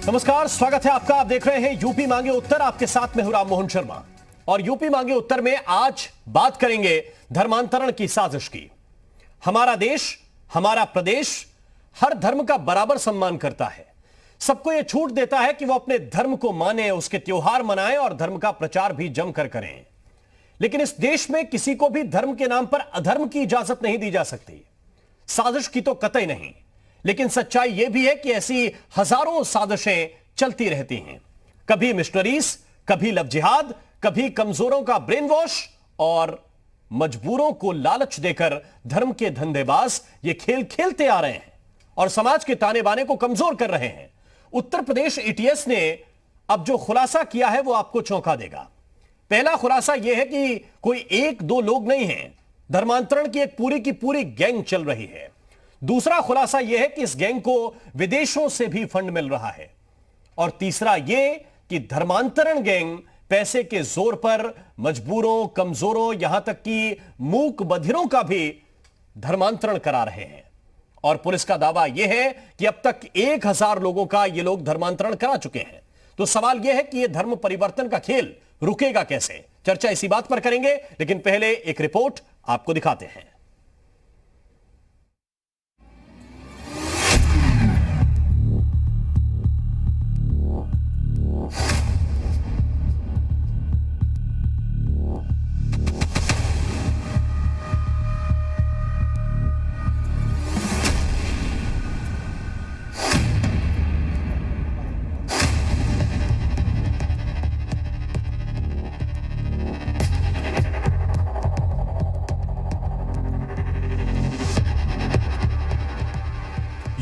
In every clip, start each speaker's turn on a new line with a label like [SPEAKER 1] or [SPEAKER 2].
[SPEAKER 1] नमस्कार, स्वागत है आपका। आप देख रहे हैं यूपी मांगे उत्तर। आपके साथ में हूं राम मोहन शर्मा और यूपी मांगे उत्तर में आज बात करेंगे धर्मांतरण की साजिश की। हमारा देश, हमारा प्रदेश हर धर्म का बराबर सम्मान करता है, सबको यह छूट देता है कि वो अपने धर्म को माने, उसके त्योहार मनाएं और धर्म का प्रचार भी जमकर करें। लेकिन इस देश में किसी को भी धर्म के नाम पर अधर्म की इजाजत नहीं दी जा सकती, साजिश की तो कतई नहीं। लेकिन सच्चाई यह भी है कि ऐसी हजारों साजिशें चलती रहती हैं, कभी मिशनरीज, कभी लव जिहाद, कभी कमजोरों का ब्रेन वॉश और मजबूरों को लालच देकर धर्म के धंधेबाज ये खेल खेलते आ रहे हैं और समाज के ताने बाने को कमजोर कर रहे हैं। उत्तर प्रदेश एटीएस ने अब जो खुलासा किया है वो आपको चौंका देगा। पहला खुलासा यह है कि कोई एक दो लोग नहीं हैं, धर्मांतरण की एक पूरी की पूरी गैंग चल रही है। दूसरा खुलासा यह है कि इस गैंग को विदेशों से भी फंड मिल रहा है। और तीसरा यह कि धर्मांतरण गैंग पैसे के जोर पर मजबूरों, कमजोरों, यहां तक कि मूक बधिरों का भी धर्मांतरण करा रहे हैं। और पुलिस का दावा यह है कि अब तक 1000 लोगों का ये लोग धर्मांतरण करा चुके हैं। तो सवाल यह है कि यह धर्म परिवर्तन का खेल रुकेगा कैसे? चर्चा इसी बात पर करेंगे, लेकिन पहले एक रिपोर्ट आपको दिखाते हैं।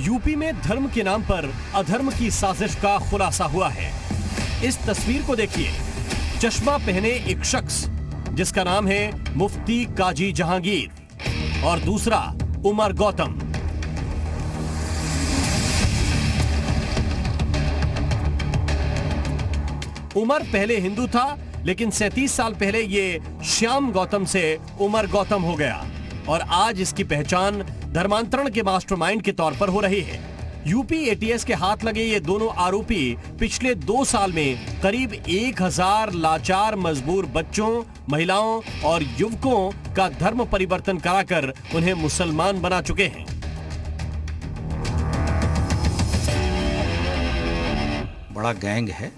[SPEAKER 1] यूपी में धर्म के नाम पर अधर्म की साजिश का खुलासा हुआ है। इस तस्वीर को देखिए। चश्मा पहने एक शख्स जिसका नाम है मुफ्ती काजी जहांगीर और दूसरा उमर गौतम। उमर पहले हिंदू था, लेकिन 37 साल पहले ये श्याम गौतम से उमर गौतम हो गया और आज इसकी पहचान धर्मांतरण के मास्टरमाइंड के तौर पर हो रही है। यूपी एटीएस के हाथ लगे ये दोनों आरोपी पिछले 2 साल में करीब 1000 लाचार मजबूर बच्चों, महिलाओं और युवकों का धर्म परिवर्तन कराकर उन्हें मुसलमान बना चुके हैं।
[SPEAKER 2] बड़ा गैंग है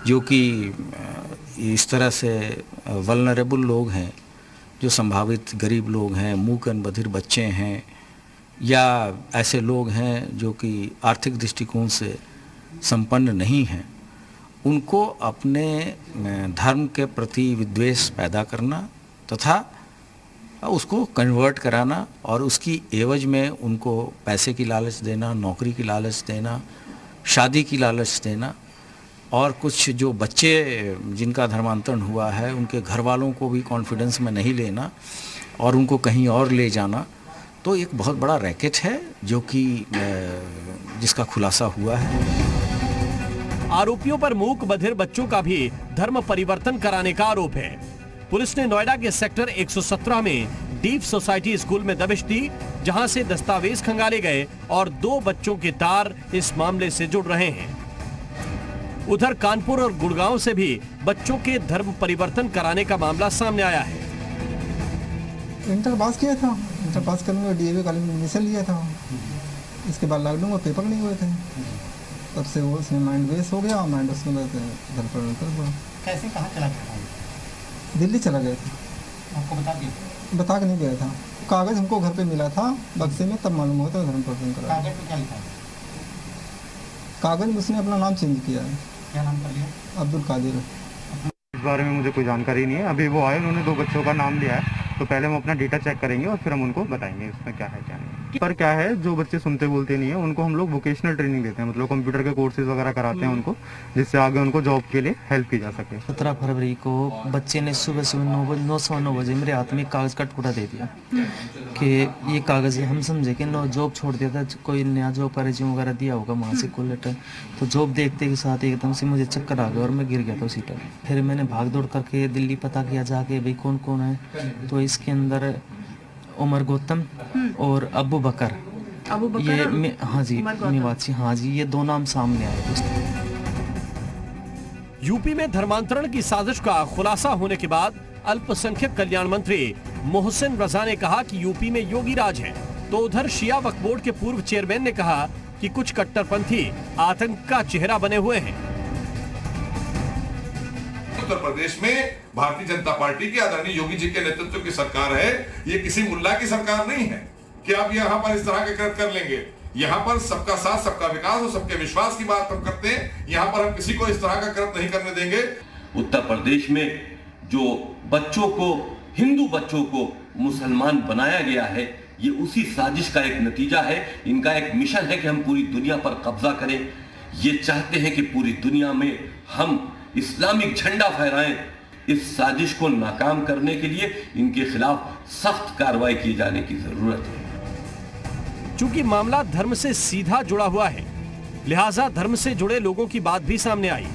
[SPEAKER 2] जो कि इस तरह से वल्नरेबल लोग हैं, जो संभावित गरीब लोग हैं, मूकन बधिर बच्चे हैं या ऐसे लोग हैं जो कि आर्थिक दृष्टिकोण से संपन्न नहीं हैं, उनको अपने धर्म के प्रति विद्वेष पैदा करना तथा उसको कन्वर्ट कराना और उसकी एवज में उनको पैसे की लालच देना, नौकरी की लालच देना, शादी की लालच देना और कुछ जो बच्चे जिनका धर्मांतरण हुआ है उनके घर वालों को भी कॉन्फिडेंस में नहीं लेना और उनको कहीं और ले जाना। तो एक बहुत बड़ा रैकेट है जो कि जिसका खुलासा हुआ है।
[SPEAKER 1] आरोपियों पर मूक बधिर बच्चों का भी धर्म परिवर्तन कराने का आरोप है। पुलिस ने नोएडा के सेक्टर 117 में डीप सोसाइटी स्कूल में दबिश दी, जहां से दस्तावेज खंगाले गए और 2 बच्चों के तार इस मामले से जुड़ रहे हैं। उधर कानपुर और गुड़गांव से भी बच्चों के धर्म परिवर्तन कराने का मामला सामने आया है।
[SPEAKER 3] इंटर पास किया था, इंटर पास करने में डीएवी कॉलेज में एडमिशन लिया था। इसके बाद लॉकडाउन में पेपर नहीं हुए थे, तब से वो उसमें माइंड वेस्ट हो गया। माइंड उसमें धर्म परिवर्तन हुआ।
[SPEAKER 4] कैसे, कहाँ चला गया?
[SPEAKER 3] दिल्ली चला गया था।
[SPEAKER 4] आपको बता दिया?
[SPEAKER 3] बता के नहीं गया था। कागज़ हमको घर पे मिला था बक्से में, तब मालूम हुआ था धर्म परिवर्तन करा।
[SPEAKER 4] कागज में क्या लिखा है?
[SPEAKER 3] कागज़ में उसने अपना नाम चेंज किया है।
[SPEAKER 4] क्या नाम कर लिया?
[SPEAKER 3] अब्दुल कादिर।
[SPEAKER 5] इस बारे में मुझे कोई जानकारी नहीं है। अभी वो आए, उन्होंने 2 बच्चों का नाम लिया है, तो पहले हम अपना डेटा चेक करेंगे और फिर हम उनको बताएंगे उसमें क्या है क्या नहीं। पर क्या है, जो बच्चे सुनते बोलते नहीं है उनको हम लोग वोकेशनल ट्रेनिंग देते हैं, मतलब कंप्यूटर के कोर्सेज वगैरह कराते हैं उनको, जिससे आगे उनको जॉब के लिए हेल्प की जा सके।
[SPEAKER 6] 17 फरवरी को बच्चे ने सुबह 9 बजे मेरे हाथ में कागज़ का टुकड़ा दे दिया कि ये कागज़ है। हम समझे कि जॉब छोड़ दिया था, कोई नया जॉब का रिज्यूम वगैरह दिया होगा वहाँ से कॉल लेटर। तो जॉब देखते के साथ एकदम से मुझे चक्कर आ गया और मैं गिर गया था उसी टाइम। फिर मैंने भाग दौड़ करके दिल्ली पता किया जाके भाई कौन कौन है। तो इसके अंदर उमर गौतम और अबू बकर, ये हाँ जी निवासी, हाँ जी, ये 2 नाम सामने आए दोस्तों।
[SPEAKER 1] यूपी में धर्मांतरण की साजिश का खुलासा होने के बाद अल्पसंख्यक कल्याण मंत्री मोहसिन रजा ने कहा कि यूपी में योगी राज है, तो उधर शिया वक्फ बोर्ड के पूर्व चेयरमैन ने कहा कि कुछ कट्टरपंथी आतंक का चेहरा बने हुए हैं।
[SPEAKER 7] उत्तर प्रदेश में भारतीय जनता पार्टी की आदरणीय योगी जी के नेतृत्व की सरकार है। ये किसी मुल्ला की सरकार नहीं है कि आप यहाँ पर इस तरह के कृत्य कर लेंगे। यहाँ पर सबका साथ, सबका विकास और सबके विश्वास की बात हम करते हैं। यहाँ पर हम किसी को इस तरह का कृत्य नहीं करने देंगे।
[SPEAKER 8] उत्तर प्रदेश में जो बच्चों को, हिंदू बच्चों को मुसलमान बनाया गया है, ये उसी साजिश का एक नतीजा है। इनका एक मिशन है कि हम पूरी दुनिया पर कब्जा करें। ये चाहते हैं कि पूरी दुनिया में हम इस्लामिक झंडा फहराएं। इस साजिश को नाकाम करने के लिए इनके खिलाफ सख्त कार्रवाई किए जाने की जरूरत है।
[SPEAKER 1] चूंकि मामला धर्म से सीधा जुड़ा हुआ है, लिहाजा धर्म से जुड़े लोगों की बात भी सामने आई।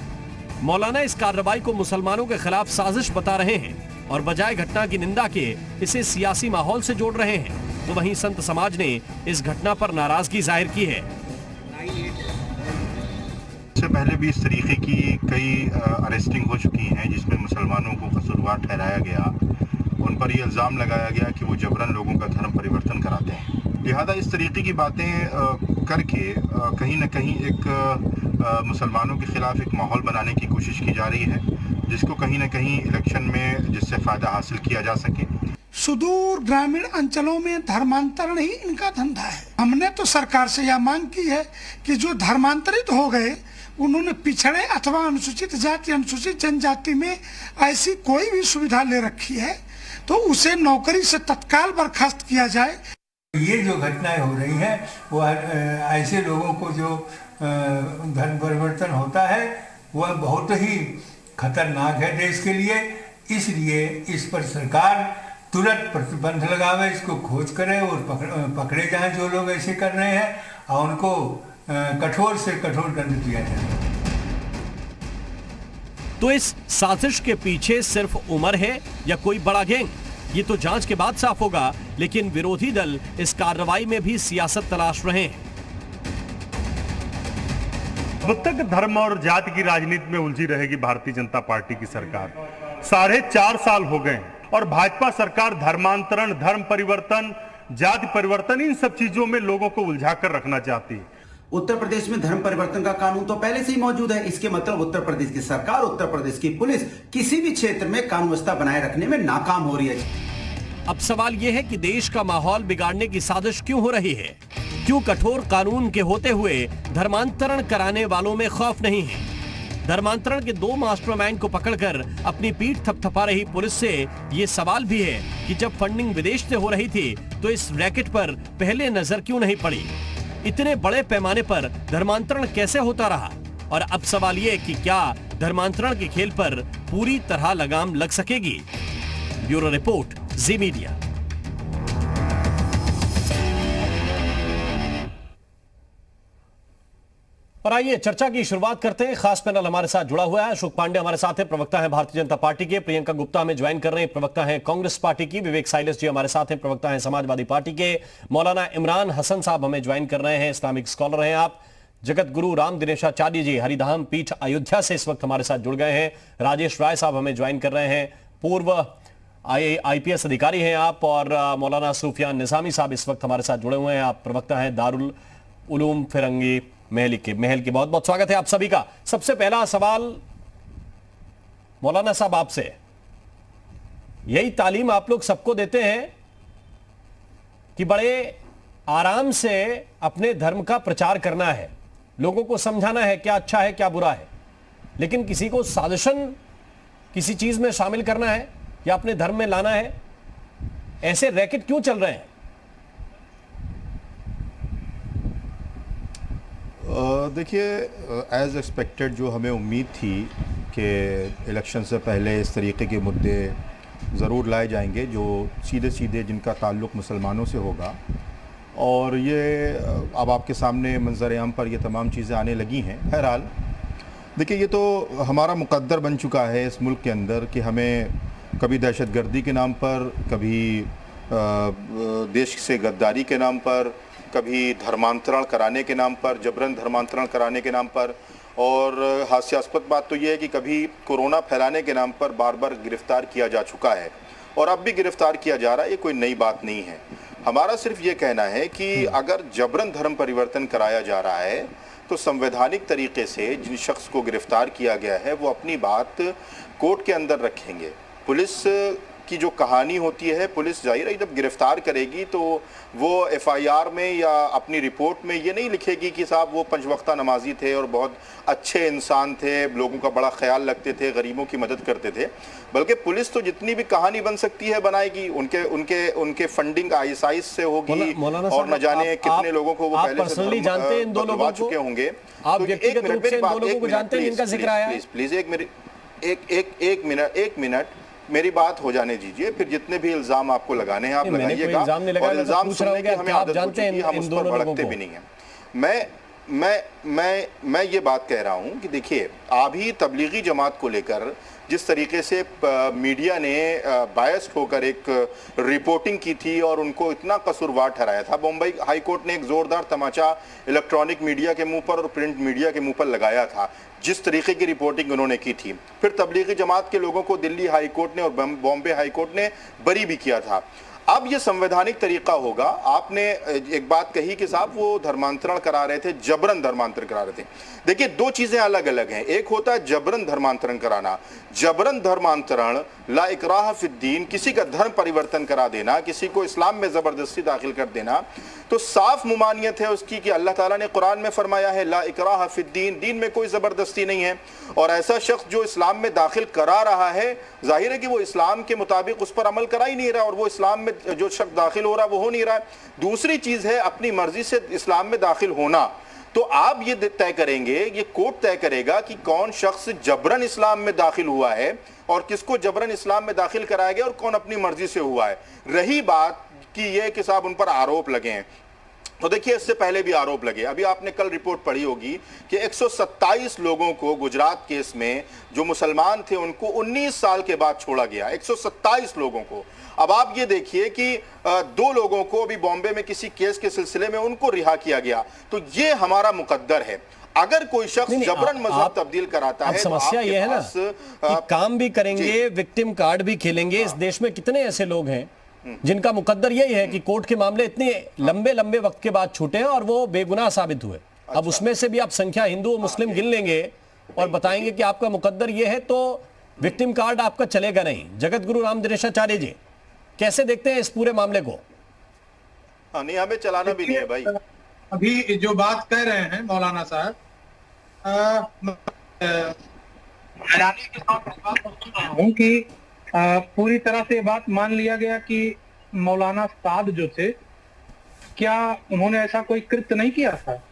[SPEAKER 1] मौलाना इस कार्रवाई को मुसलमानों के खिलाफ साजिश बता रहे हैं और बजाय घटना की निंदा के इसे सियासी माहौल से जोड़ रहे हैं। तो वहीं संत समाज ने इस घटना पर नाराजगी जाहिर की है।
[SPEAKER 9] इससे पहले भी इस तरीके की कई अरेस्टिंग हो चुकी हैं जिसमें मुसलमानों को कसूरवार ठहराया गया। उन पर यह इल्ज़ाम लगाया गया कि वो जबरन लोगों का धर्म परिवर्तन कराते हैं। लिहाजा इस तरीके की बातें करके कहीं न कहीं एक मुसलमानों के खिलाफ एक माहौल बनाने की कोशिश की जा रही है, जिसको कहीं न कहीं इलेक्शन में जिससे फ़ायदा हासिल किया जा सके।
[SPEAKER 10] सुदूर ग्रामीण अंचलों में धर्मांतरण ही इनका धंधा है। हमने तो सरकार से यह मांग की है कि जो धर्मांतरित हो गए, उन्होंने पिछड़े अथवा अनुसूचित जाति, अनुसूचित जनजाति में ऐसी कोई भी सुविधा ले रखी है तो उसे नौकरी से तत्काल बर्खास्त किया जाए।
[SPEAKER 11] ये जो घटनाएं हो रही हैं वो ऐसे लोगों को जो धर्म परिवर्तन होता है वह बहुत ही खतरनाक है देश के लिए। इसलिए इस पर सरकार तुरंत प्रतिबंध लगावे, इसको खोज करे और पकड़े जाएं जो लोग ऐसे कर रहे हैं और उनको कठोर से कठोर दंड दिया जाए।
[SPEAKER 1] तो इस साजिश के पीछे सिर्फ उमर है या कोई बड़ा गैंग, ये तो जांच के बाद साफ होगा। लेकिन विरोधी दल इस कार्रवाई में भी सियासत तलाश रहे हैं।
[SPEAKER 5] अब तक धर्म और जाति की राजनीति में उलझी रहेगी भारतीय जनता पार्टी की सरकार। 4.5 साल हो गए और भाजपा सरकार धर्मांतरण, धर्म परिवर्तन, जाति परिवर्तन, इन सब चीजों में लोगों को उलझा कर रखना चाहती है।
[SPEAKER 12] उत्तर प्रदेश में धर्म परिवर्तन का कानून तो पहले से ही मौजूद है। इसके मतलब उत्तर प्रदेश की सरकार, उत्तर प्रदेश की पुलिस किसी भी क्षेत्र में कानून व्यवस्था बनाए रखने में नाकाम हो रही है।
[SPEAKER 1] अब सवाल यह है कि देश का माहौल बिगाड़ने की साजिश क्यों हो रही है? क्यों कठोर कानून के होते हुए धर्मांतरण कराने वालों में खौफ नहीं है? धर्मांतरण के 2 मास्टरमाइंड को पकड़कर अपनी पीठ थपथपा रही पुलिस से ये सवाल भी है कि जब फंडिंग विदेश से हो रही थी तो इस रैकेट पर पहले नजर क्यों नहीं पड़ी? इतने बड़े पैमाने पर धर्मांतरण कैसे होता रहा? और अब सवाल ये कि क्या धर्मांतरण के खेल पर पूरी तरह लगाम लग सकेगी? ब्यूरो रिपोर्ट, जी मीडिया। और आइए चर्चा की शुरुआत करते हैं। खास पैनल हमारे साथ जुड़ा हुआ है। अशोक पांडे हमारे साथ है, प्रवक्ता है भारतीय जनता पार्टी के। प्रियंका गुप्ता हमें ज्वाइन कर रहे हैं, प्रवक्ता है कांग्रेस पार्टी की। विवेक साइलेस जी हमारे साथ हैं, प्रवक्ता है समाजवादी पार्टी के। मौलाना इमरान हसन साहब हमें ज्वाइन कर रहे हैं, इस्लामिक स्कॉलर हैं आप। जगत गुरु राम दिनेशाचार्य जी हरिधाम पीठ अयोध्या से इस वक्त हमारे साथ जुड़ गए हैं। राजेश राय साहब हमें ज्वाइन कर रहे हैं, पूर्व IPS अधिकारी हैं आप। और मौलाना सूफियान निजामी साहब इस वक्त हमारे साथ जुड़े हुए हैं, आप प्रवक्ता हैं दारुल उलूम फिरंगी महल के। बहुत बहुत स्वागत है आप सभी का। सबसे पहला सवाल मौलाना साहब आपसे, यही तालीम आप लोग सबको देते हैं कि बड़े आराम से अपने धर्म का प्रचार करना है, लोगों को समझाना है क्या अच्छा है क्या बुरा है, लेकिन किसी को साजिशन किसी चीज में शामिल करना है या अपने धर्म में लाना है, ऐसे रैकेट क्यों चल रहे हैं?
[SPEAKER 9] देखिए, एज एक्सपेक्टेड जो हमें उम्मीद थी कि इलेक्शन से पहले इस तरीके के मुद्दे ज़रूर लाए जाएंगे जो सीधे सीधे जिनका ताल्लुक़ मुसलमानों से होगा, और ये अब आपके सामने मंजर आम पर ये तमाम चीज़ें आने लगी हैं। बहरहाल देखिए, ये तो हमारा मुक़द्दर बन चुका है इस मुल्क के अंदर कि हमें कभी दहशतगर्दी के नाम पर, कभी देश से गद्दारी के नाम पर, कभी धर्मांतरण कराने के नाम पर, जबरन धर्मांतरण कराने के नाम पर, और हास्यास्पद बात तो ये है कि कभी कोरोना फैलाने के नाम पर बार बार गिरफ्तार किया जा चुका है और अब भी गिरफ्तार किया जा रहा है, ये कोई नई बात नहीं है। हमारा सिर्फ ये कहना है कि अगर जबरन धर्म परिवर्तन कराया जा रहा है तो संवैधानिक तरीके से जिन शख्स को गिरफ्तार किया गया है वो अपनी बात कोर्ट के अंदर रखेंगे। पुलिस की जो कहानी होती है, पुलिस जाहिर है जब गिरफ्तार करेगी तो वो एफआईआर में या अपनी रिपोर्ट में ये नहीं लिखेगी कि साहब वो 5 वक्ता नमाजी थे और बहुत अच्छे इंसान थे, लोगों का बड़ा ख्याल रखते थे, गरीबों की मदद करते थे। बल्कि पुलिस तो जितनी भी कहानी बन सकती है बनाएगी, उनके फंडिंग आईएसआईएस से होगी और न जाने कितने लोगों को वो पहले से
[SPEAKER 1] जानते हैं इन दो लोगों
[SPEAKER 9] चुके होंगे।
[SPEAKER 1] आप व्यक्तिगत रूप से इन दो लोगों को जानते हैं जिनका जिक्र आया है?
[SPEAKER 9] प्लीज एक मिनट मेरी बात हो जाने दीजिए, फिर जितने भी इल्जाम आपको लगाने हैं आप लगाइएगा। और इल्जाम सुनने की हमें आदत हो चुकी है, हम उस पर भड़कते भी नहीं हैं। मैं ये बात कह रहा हूं कि देखिए, अभी तबलीगी जमात को लेकर जिस तरीके से मीडिया ने बायस्ड होकर एक रिपोर्टिंग की थी और उनको इतना कसूरवार ठहराया था, बॉम्बे हाई कोर्ट ने एक जोरदार तमाचा इलेक्ट्रॉनिक मीडिया के मुंह पर और प्रिंट मीडिया के मुंह पर लगाया था जिस तरीके की रिपोर्टिंग उन्होंने की थी। फिर तबलीगी जमात के लोगों को दिल्ली हाई कोर्ट ने और बॉम्बे हाई कोर्ट ने बरी भी किया था। अब ये संवैधानिक तरीका होगा। आपने एक बात कही कि साहब वो धर्मांतरण करा रहे थे, जबरन धर्मांतरण करा रहे थे। देखिए, दो चीजें अलग अलग हैं। एक होता है जबरन धर्मांतरण कराना, जबरन धर्मांतरण ला इकराह फिद्दीन, किसी का धर्म परिवर्तन करा देना, किसी को इस्लाम में जबरदस्ती दाखिल कर देना, तो साफ मुमानियत है उसकी कि अल्लाह ताला ने कुरान में फरमाया है ला इकराह फिद्दीन, दीन में कोई जबरदस्ती नहीं है। और ऐसा शख्स जो इस्लाम में दाखिल करा रहा है, जाहिर है कि वो इस्लाम के मुताबिक उस पर अमल करा ही नहीं रहा और वो इस्लाम में जो शख्स दाखिल हो रहा है वो हो नहीं रहा है। दूसरी चीज है अपनी मर्जी से इस्लाम में दाखिल होना। तो आप ये तय करेंगे, ये कोर्ट तय करेगा कि कौन शख्स जबरन इस्लाम में दाखिल हुआ है और किसको जबरन इस्लाम में दाखिल कराया गया और कौन अपनी मर्जी से हुआ है। रही बात कि ये कि साहब उन पर आरोप लगे हैं, तो देखिए इससे पहले भी आरोप लगे। अभी आपने कल रिपोर्ट पढ़ी होगी कि 127 लोगों को गुजरात केस में जो मुसलमान थे उनको 19 साल के बाद छोड़ा गया, 127 लोगों को। अब आप ये देखिए कि 2 लोगों को अभी बॉम्बे में किसी केस के सिलसिले में उनको रिहा किया गया। तो ये हमारा मुकद्दर है। अगर कोई शख्स जबरन मजहब तब्दील कराता है,
[SPEAKER 1] समस्या ये है ना कि काम भी करेंगे, विक्टिम कार्ड भी खेलेंगे। इस देश में कितने ऐसे लोग हैं जिनका मुकद्दर यही है कि कोर्ट के मामले इतने लंबे वक्त के बाद छूटे हैं और वो बेगुनाह साबित हुए। अब उसमें से भी आप संख्या हिंदू और मुस्लिम गिन लेंगे और बताएंगे कि आपका मुकद्दर ये है, तो विक्टिम कार्ड आपका चलेगा नहीं। जगत गुरु राम दिनेशाचार्य जी कैसे देखते हैं इस पूरे मामले को?
[SPEAKER 9] नहीं, हमें चलाना भी नहीं है भाई।
[SPEAKER 13] अभी जो बात कह रहे हैं मौलाना साहब, हूँ कि पूरी तरह से बात मान लिया गया कि मौलाना साद जो थे, क्या उन्होंने ऐसा कोई कृत्य नहीं किया था?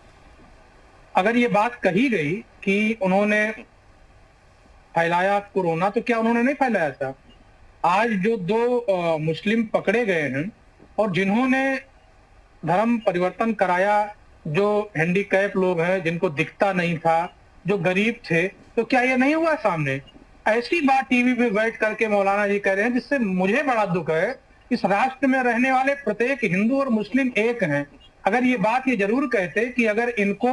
[SPEAKER 13] अगर ये बात कही गई कि उन्होंने फैलाया कोरोना, तो क्या उन्होंने नहीं फैलाया था? आज जो 2 मुस्लिम पकड़े गए हैं और जिन्होंने धर्म परिवर्तन कराया, जो हैंडीकैप लोग हैं, जिनको दिखता नहीं था, जो गरीब थे, तो क्या ये नहीं हुआ सामने? ऐसी बात टीवी पे बैठ करके मौलाना जी कह रहे हैं, जिससे मुझे बड़ा दुख है। इस राष्ट्र में रहने वाले प्रत्येक हिंदू और मुस्लिम एक हैं। अगर ये बात ये जरूर कहते कि अगर इनको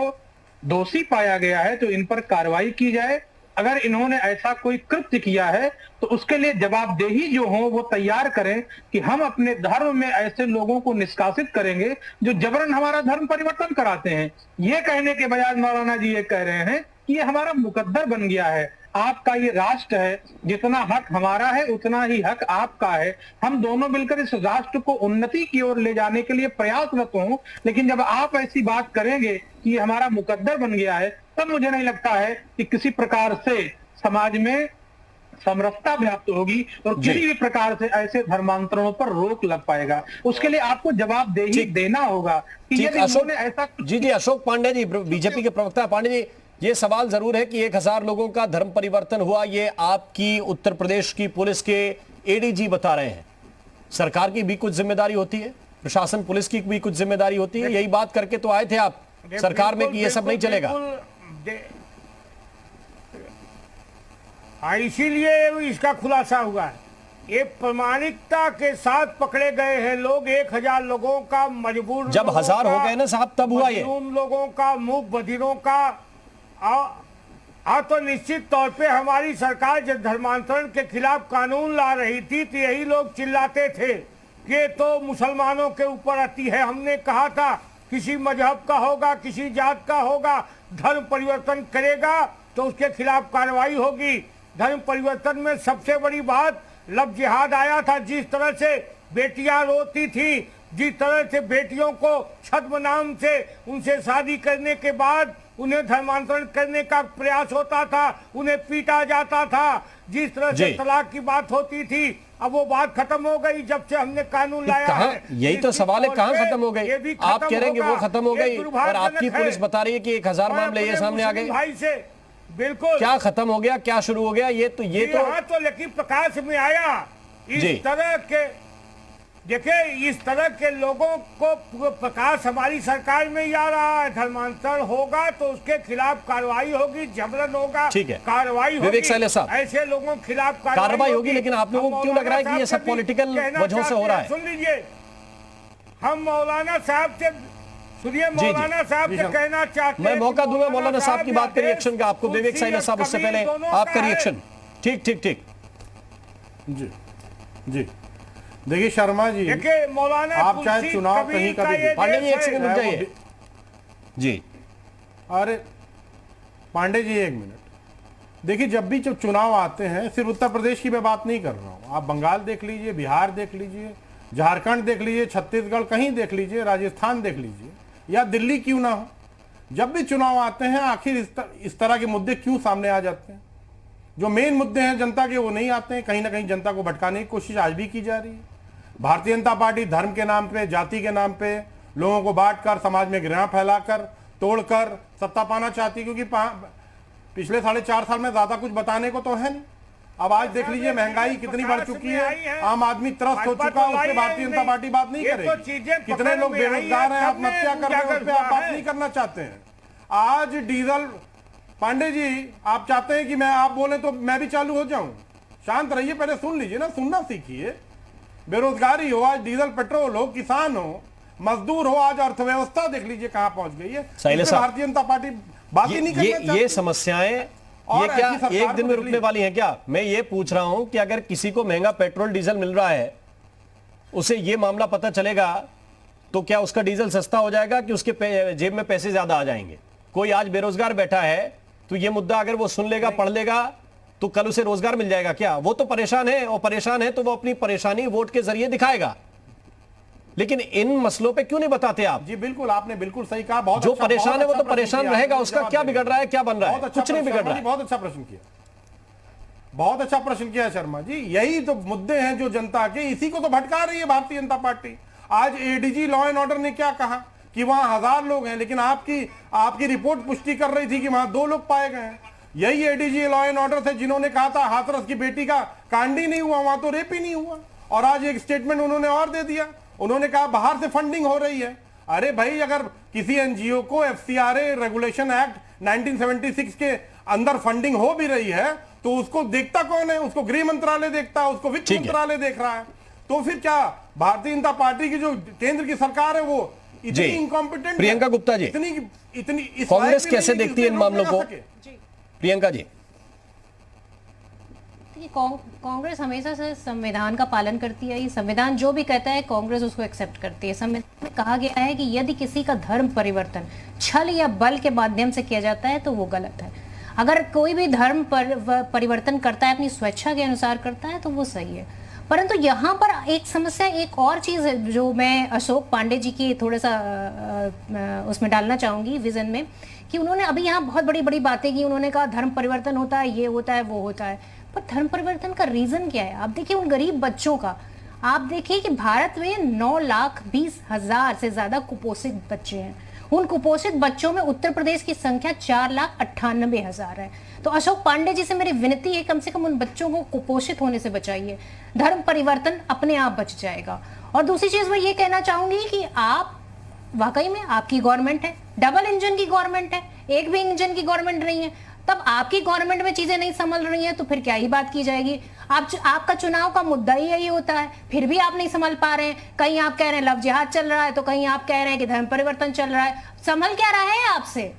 [SPEAKER 13] दोषी पाया गया है तो इन पर कार्रवाई की जाए, अगर इन्होंने ऐसा कोई कृत्य किया है तो उसके लिए जवाबदेही जो हो वो तैयार करें कि हम अपने धर्म में ऐसे लोगों को निष्कासित करेंगे जो जबरन हमारा धर्म परिवर्तन कराते हैं। ये कहने के बजाय मौलाना जी ये कह रहे हैं कि ये हमारा मुकद्दर बन गया है। आपका ये राष्ट्र है, जितना हक हमारा है उतना ही हक आपका है। हम दोनों मिलकर इस राष्ट्र को उन्नति की ओर ले जाने के लिए प्रयासरत हों, लेकिन जब आप ऐसी बात करेंगे कि ये हमारा मुकद्दर बन गया है, तब मुझे नहीं लगता है कि किसी प्रकार से समाज में समरसता व्याप्त होगी और किसी भी प्रकार से ऐसे धर्मांतरणों पर रोक लग पाएगा। उसके लिए आपको जवाबदेही देना होगा कि यदि उन्होंने ऐसा।
[SPEAKER 1] जी अशोक पांडे जी, बीजेपी के प्रवक्ता पांडे जी, ये सवाल जरूर है कि 1000 लोगों का धर्म परिवर्तन हुआ, ये आपकी उत्तर प्रदेश की पुलिस के एडीजी बता रहे हैं। सरकार की भी कुछ जिम्मेदारी होती है, प्रशासन पुलिस की भी कुछ जिम्मेदारी होती है। यही बात करके तो आए थे आप सरकार में कि ये सब नहीं चलेगा।
[SPEAKER 14] इसीलिए इसका खुलासा हुआ है। ये प्रामाणिकता के साथ पकड़े गए हैं लोग। 1000 लोगों का मजबूर,
[SPEAKER 1] जब 1000 हो गए ना साहब तब हुआ ये।
[SPEAKER 14] उन लोगों का, मूक बधिरों का, हाँ, तो निश्चित तौर पे हमारी सरकार जब धर्मांतरण के खिलाफ कानून ला रही थी तो यही लोग चिल्लाते थे कि ये तो मुसलमानों के ऊपर आती है। हमने कहा था किसी मजहब का होगा, किसी जात का होगा, धर्म परिवर्तन करेगा तो उसके खिलाफ कार्रवाई होगी। धर्म परिवर्तन में सबसे बड़ी बात लव जिहाद आया था। जिस तरह से बेटियां रोती थी, जिस तरह से बेटियों को छद्म नाम से उनसे शादी करने के बाद उन्हें धर्मांतरण करने का प्रयास होता था, उन्हें पीटा जाता था, जिस तरह से तलाक की बात होती थी, अब वो बात खत्म हो गई जब से हमने कानून लाया है।
[SPEAKER 1] यही तो सवाल है, कहाँ खत्म हो गई? आप कह रहे हैं कि वो खत्म हो गई और आपकी पुलिस बता रही है कि 1000 मामले ये सामने आ गए।
[SPEAKER 14] भाई से बिल्कुल
[SPEAKER 1] क्या खत्म हो गया, क्या शुरू हो गया? ये तो
[SPEAKER 14] हाँ, तो लेकिन प्रकाश में आया इस तरह के, देखिए इस तरह के लोगों को प्रकाश हमारी सरकार में ही आ रहा है। धर्मांतरण होगा तो उसके खिलाफ कार्रवाई होगी, जबरन होगा,
[SPEAKER 1] ठीक है,
[SPEAKER 14] कार्रवाई होगी,
[SPEAKER 1] विवेक साइले साहब,
[SPEAKER 14] ऐसे लोगों के खिलाफ
[SPEAKER 1] कार्रवाई होगी। लेकिन आप लोगों को क्यों लग रहा है कि ये सब पॉलिटिकल वजहों से हो रहा है?
[SPEAKER 14] सुन लीजिए, हम मौलाना साहब से सुनिए, मौलाना साहब से कहना चाहते हैं।
[SPEAKER 1] मैं मौका दूंगा मौलाना साहब की बात का रिएक्शन का आपको। विवेक साइले साहब, उससे पहले आपका रिएक्शन। ठीक ठीक ठीक
[SPEAKER 15] जी जी। देखिए शर्मा जी,
[SPEAKER 14] देखिए मौलाना,
[SPEAKER 15] आप चाहे चुनाव कहीं का भी,
[SPEAKER 1] पांडे जी एक सेकंड रुक जाइए जी।
[SPEAKER 15] अरे पांडे जी एक मिनट, देखिए जब भी जब चुनाव आते हैं, सिर्फ उत्तर प्रदेश की मैं बात नहीं कर रहा हूँ, आप बंगाल देख लीजिए, बिहार देख लीजिए, झारखंड देख लीजिए, छत्तीसगढ़ कहीं देख लीजिए, राजस्थान देख लीजिए, या दिल्ली क्यों ना हो, जब भी चुनाव आते हैं आखिर इस तरह के मुद्दे क्यों सामने आ जाते हैं? जो मेन मुद्दे हैं जनता के वो नहीं आते हैं। कहीं ना कहीं जनता को भटकाने की कोशिश आज भी की जा रही है। भारतीय जनता पार्टी धर्म के नाम पे, जाति के नाम पे लोगों को बांटकर, समाज में घृणा फैलाकर, तोड़कर सत्ता पाना चाहती है, क्योंकि पिछले 4.5 साल में ज्यादा कुछ बताने को तो है नहीं। अब आज देख लीजिए महंगाई कितनी बढ़ चुकी है, आम आदमी त्रस्त हो चुका है, उस पर भारतीय जनता पार्टी बात नहीं करेगी। कितने लोग बेरोजगार हैं, आत्महत्या कर रहे हैं, उस पर आप बात नहीं करना चाहते हैं। आज डीजल, पांडे जी आप चाहते हैं कि आप बोले तो मैं भी चालू हो जाऊं? शांत रहिए, पहले सुन लीजिए ना, सुनना सीखिए। बेरोजगारी हो, आज डीजल पेट्रोल हो, किसान हो, मजदूर हो, आज अर्थव्यवस्था देख लीजिए कहां पहुंच गई है। भारतीय जनता पार्टी बात ही नहीं करना चाहती।
[SPEAKER 1] ये समस्याएं ये क्या एक दिन में रुकने वाली हैं क्या? मैं ये पूछ रहा हूं कि अगर किसी को महंगा पेट्रोल डीजल मिल रहा है, उसे ये मामला पता चलेगा तो क्या उसका डीजल सस्ता हो जाएगा कि उसके जेब में पैसे ज्यादा आ जाएंगे? कोई आज बेरोजगार बैठा है तो ये मुद्दा अगर वो सुन लेगा, पढ़ लेगा, तो कल उसे रोजगार मिल जाएगा क्या? वो तो परेशान है, और परेशान है तो वो अपनी परेशानी वोट के जरिए दिखाएगा। लेकिन इन मसलों पे क्यों नहीं बताते आप?
[SPEAKER 15] जी बिल्कुल, आपने बिल्कुल सही कहा। बहुत
[SPEAKER 1] जो परेशान है वो तो परेशान रहेगा, उसका क्या बिगड़ रहा है, क्या बन रहा है? कुछ नहीं बिगड़ रहा है।
[SPEAKER 15] बहुत अच्छा प्रश्न किया, बहुत अच्छा प्रश्न किया शर्मा जी। यही तो मुद्दे हैं जो जनता के, इसी को तो भटका रही है भारतीय जनता पार्टी। आज एडीजी लॉ एंड ऑर्डर ने क्या कहा कि वहां 1000 लोग हैं, लेकिन आपकी रिपोर्ट पुष्टि कर रही थी कि वहां 2 लोग पाए गए हैं। यही एडीजी लॉ एंड ऑर्डर थे जिन्होंने कहा था हाथरस की बेटी का कांड ही नहीं हुआ, वहां तो रेप ही नहीं हुआ। और आज एक स्टेटमेंट उन्होंने और दे दिया, उन्होंने कहा बाहर से फंडिंग हो रही है। अरे भाई, अगर किसी एनजीओ को एफसीआरए रेगुलेशन एक्ट 1976 के अंदर फंडिंग हो भी रही है तो उसको देखता कौन है? उसको गृह मंत्रालय देखता है, उसको वित्त मंत्रालय देख रहा है। तो फिर क्या भारतीय जनता पार्टी की जो केंद्र की सरकार है वो इतनी इनकॉम्पिटेंट?
[SPEAKER 1] प्रियंका गुप्ता जी,
[SPEAKER 15] इतनी
[SPEAKER 1] कांग्रेस कैसे देखती है इन मामलों को? प्रियंका जी,
[SPEAKER 16] कांग्रेस हमेशा से संविधान का पालन करती है। ये संविधान जो भी कहता है कांग्रेस उसको एक्सेप्ट करती है। संविधान में कहा गया है कि यदि किसी का धर्म परिवर्तन छल या बल के माध्यम से किया जाता है तो वो गलत है। अगर कोई भी धर्म परिवर्तन करता है, अपनी स्वेच्छा के अनुसार करता है, तो वो सही है। परंतु यहाँ पर एक समस्या, एक और चीज़ है जो मैं अशोक पांडे जी की थोड़ा सा उसमें डालना चाहूँगी विजन में, कि उन्होंने अभी यहाँ बहुत बड़ी बड़ी बातें की। उन्होंने कहा धर्म परिवर्तन होता है, ये होता है, वो होता है, पर धर्म परिवर्तन का रीज़न क्या है? आप देखिए उन गरीब बच्चों का, आप देखिए कि भारत में 9,20,000 से ज़्यादा कुपोषित बच्चे हैं। उन कुपोषित बच्चों में उत्तर प्रदेश की संख्या 4,98,000 है। तो अशोक पांडे जी से मेरी विनती है, कम से कम उन बच्चों को कुपोषित होने से बचाइए, धर्म परिवर्तन अपने आप बच जाएगा। और दूसरी चीज़ मैं ये कहना चाहूँगी कि आप वाकई में, आपकी गवर्नमेंट है, डबल इंजन की गवर्नमेंट है, एक भी इंजन की गवर्नमेंट नहीं है। तब आपकी गवर्नमेंट में चीजें नहीं संभल रही हैं तो फिर क्या ही बात की जाएगी? आपका चुनाव का मुद्दा ही यही होता है, फिर भी आप नहीं संभल पा रहे हैं। कहीं आप कह रहे हैं लव जिहाद चल रहा है, तो कहीं आप कह रहे हैं कि धर्म परिवर्तन चल रहा है। संभल क्या रहा है आपसे?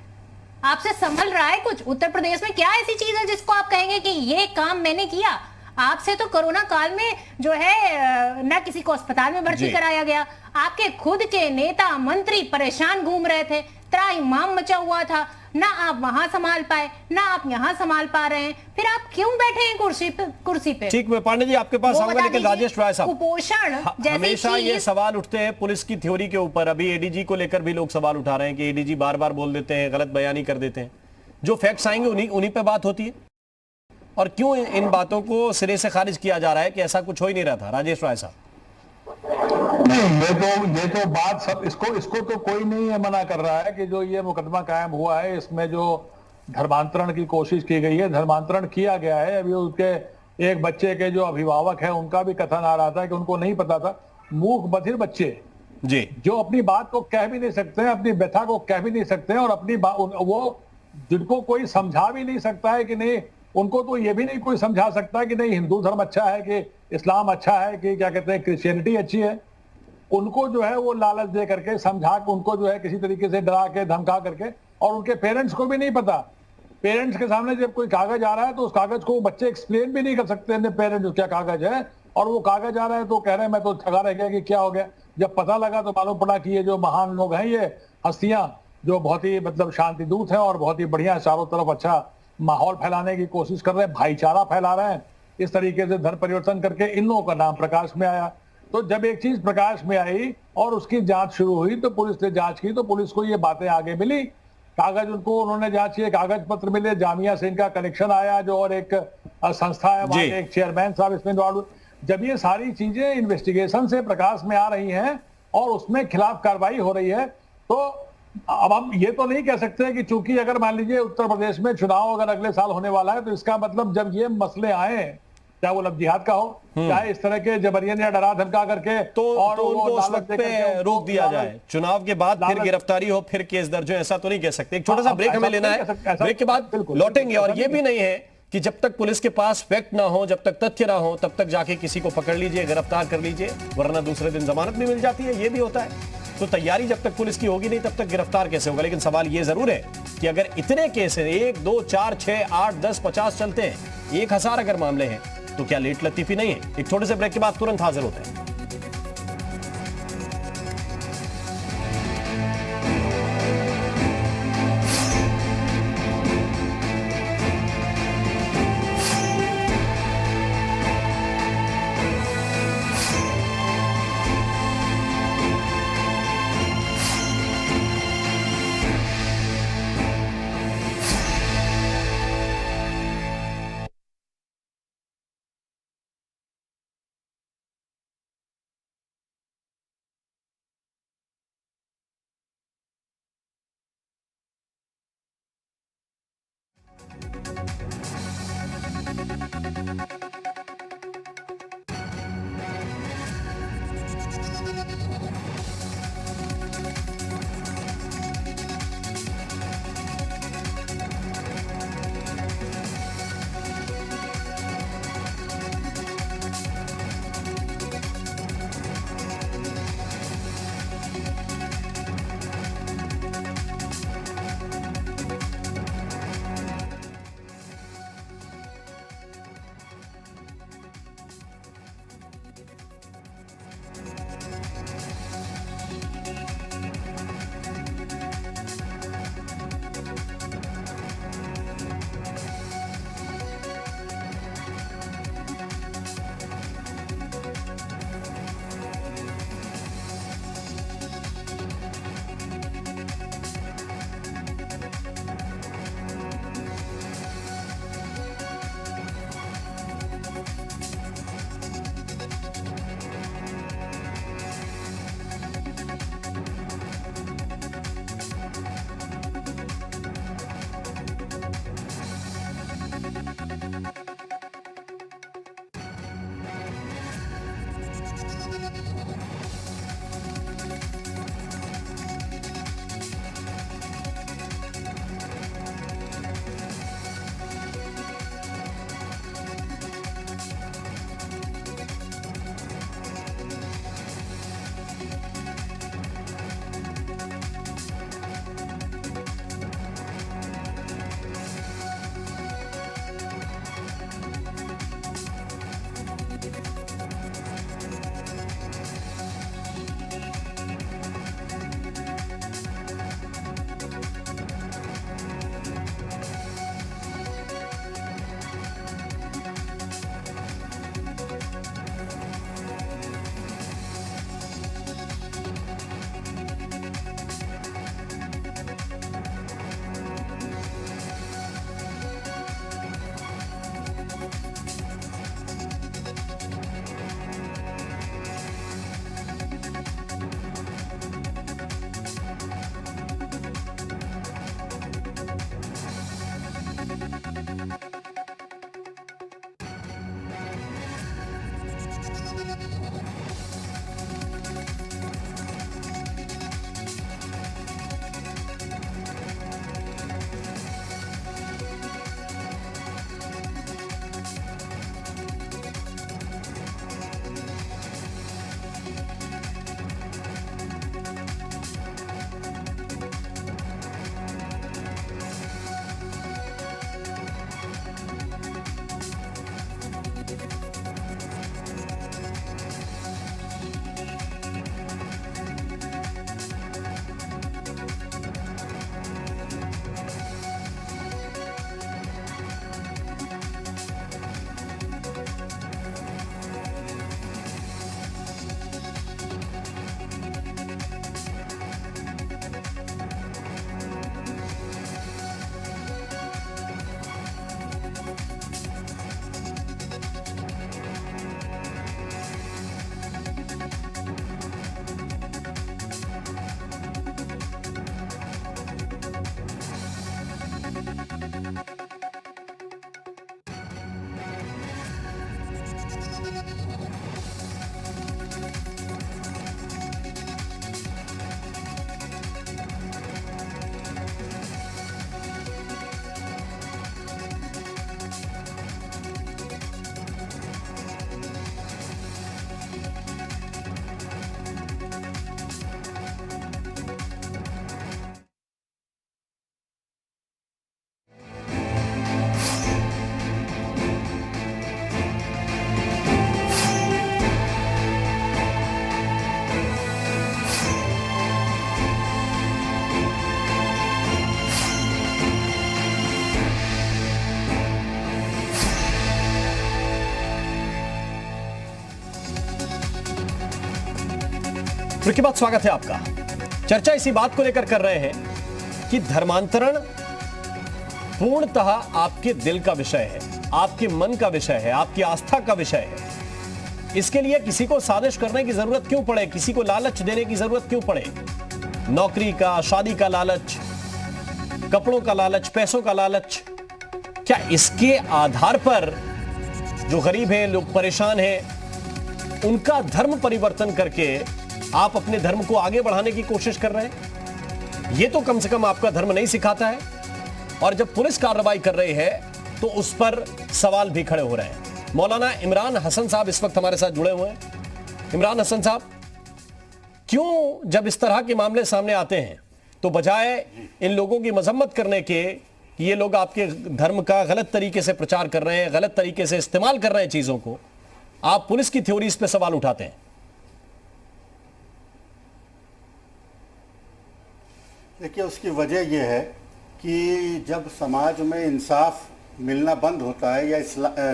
[SPEAKER 16] आपसे संभल रहा है कुछ? उत्तर प्रदेश में क्या ऐसी चीज है जिसको आप कहेंगे कि ये काम मैंने किया? आपसे तो कोरोना काल में जो है ना किसी को अस्पताल में भर्ती कराया गया, आपके खुद के नेता मंत्री परेशान घूम रहे थे, त्राहिमाम मचा हुआ था, ना आप वहां संभाल पाए ना आप यहाँ संभाल पा रहे हैं, फिर आप क्यों बैठे हैं कुर्सी पे?
[SPEAKER 1] ठीक, मैं पांडे जी आपके पास आऊंगा, लेकिन राजेश राय साहब,
[SPEAKER 16] कुपोषण
[SPEAKER 1] हमेशा ये सवाल उठते हैं पुलिस की थ्योरी के ऊपर। अभी एडीजी को लेकर भी लोग सवाल उठा रहे हैं कि एडीजी बार बार बोल देते हैं, गलत बयानी कर देते हैं, जो फैक्ट्स आएंगे उन्हीं पे बात होती है, और क्यों इन बातों को सिरे से खारिज किया जा रहा है कि ऐसा कुछ हो ही नहीं रहा था? राजेश राय साहब।
[SPEAKER 17] नहीं, ये तो बात सब इसको तो कोई नहीं है मना कर रहा है कि जो ये मुकदमा कायम हुआ है इसमें जो धर्मांतरण की कोशिश की गई है, धर्मांतरण किया गया है। अभी उसके एक बच्चे के जो अभिभावक है उनका भी कथन आ रहा था कि उनको नहीं पता था। मूक बधिर बच्चे
[SPEAKER 1] जी
[SPEAKER 17] जो अपनी बात को कह भी नहीं सकते हैं, अपनी व्यथा को कह भी नहीं सकते हैं, और अपनी वो जिनको कोई समझा भी नहीं सकता है कि नहीं, उनको तो ये भी नहीं कोई समझा सकता कि नहीं हिंदू धर्म अच्छा है कि इस्लाम अच्छा है कि क्या कहते हैं क्रिश्चियनिटी अच्छी है, उनको जो है वो लालच दे करके समझा के उनको जो है किसी तरीके से डरा के धमका करके, और उनके पेरेंट्स को भी नहीं पता। पेरेंट्स के सामने जब कोई कागज आ रहा है तो उस कागज को बच्चे एक्सप्लेन भी नहीं कर सकते अपने पेरेंट्स क्या कागज है, और वो कागज आ रहा है तो कह रहे हैं मैं तो ठगा रह गया कि क्या हो गया। जब पता लगा तो मालूम पड़ा कि ये जो महान लोग हैं, ये हस्तियां जो बहुत ही मतलब शांति दूत हैं और बहुत ही बढ़िया चारों तरफ अच्छा माहौल फैलाने की कोशिश कर रहे हैं, भाईचारा फैला रहे हैं, इस तरीके से धर्म परिवर्तन करके इन लोगों का नाम प्रकाश में आया। तो जब एक चीज प्रकाश में आई और उसकी जांच शुरू हुई तो पुलिस ने जांच की, तो पुलिस को ये बातें आगे मिली, कागज उनको उन्होंने जांच किए, कागज पत्र मिले, जामिया से इनका कनेक्शन आया जो और एक संस्था है वहां के एक चेयरमैन साहब इसमें इन्वॉल्व। जब ये सारी चीजें इन्वेस्टिगेशन से प्रकाश में आ रही हैं और उसमें खिलाफ कार्रवाई हो रही है, तो अब हम ये तो नहीं कह सकते कि चूंकि अगर मान लीजिए उत्तर प्रदेश में चुनाव अगर अगले साल होने वाला है तो इसका मतलब जब ये मसले आए, चाहे वो लव जिहाद का हो, चाहे इस तरह के जबरियन या डरा धमका करके
[SPEAKER 1] तो उनको उस वक्त पे रोक दिया जाए, चुनाव के बाद फिर गिरफ्तारी हो, फिर केस दर्ज हो, ऐसा तो नहीं कह सकते। एक छोटा सा ब्रेक हमें लेना है, ब्रेक के बाद लौटेंगे। और ये भी नहीं है कि जब तक पुलिस के पास फैक्ट ना हो, जब तक तथ्य ना हो, तब तक जाके किसी को पकड़ लीजिए, गिरफ्तार कर लीजिए, वरना दूसरे दिन जमानत भी मिल जाती है, ये भी होता है। तो तैयारी जब तक पुलिस की होगी नहीं तब तक गिरफ्तार कैसे होगा? लेकिन सवाल ये जरूर है कि अगर इतने केस हैं, 1 2 4 6 8 10 50 चलते हैं, 1000 अगर मामले हैं, तो क्या लेट लतीफी नहीं है? एक छोटे से ब्रेक के बाद तुरंत हाजिर होते हैं। ब्रेक के बाद स्वागत है आपका। चर्चा इसी बात को लेकर कर रहे हैं कि धर्मांतरण पूर्णतः आपके दिल का विषय है, आपके मन का विषय है, आपकी आस्था का विषय है। इसके लिए किसी को साजिश करने की जरूरत क्यों पड़े, किसी को लालच देने की जरूरत क्यों पड़े? नौकरी का, शादी का लालच, कपड़ों का लालच, पैसों का लालच, क्या इसके आधार पर जो गरीब हैं, लोग परेशान हैं, उनका धर्म परिवर्तन करके आप अपने धर्म को आगे बढ़ाने की कोशिश कर रहे हैं? यह तो कम से कम आपका धर्म नहीं सिखाता है। और जब पुलिस कार्रवाई कर रही है तो उस पर सवाल भी खड़े हो रहे हैं। मौलाना इमरान हसन साहब इस वक्त हमारे साथ जुड़े हुए हैं। इमरान हसन साहब, क्यों जब इस तरह के मामले सामने आते हैं तो बजाय इन लोगों की मजम्मत करने के कि ये लोग आपके धर्म का गलत तरीके से प्रचार कर रहे हैं, गलत तरीके से इस्तेमाल कर रहे हैं चीजों को, आप पुलिस की थ्योरीज पे सवाल उठाते हैं?
[SPEAKER 9] देखिए, उसकी वजह यह है कि जब समाज में इंसाफ मिलना बंद होता है या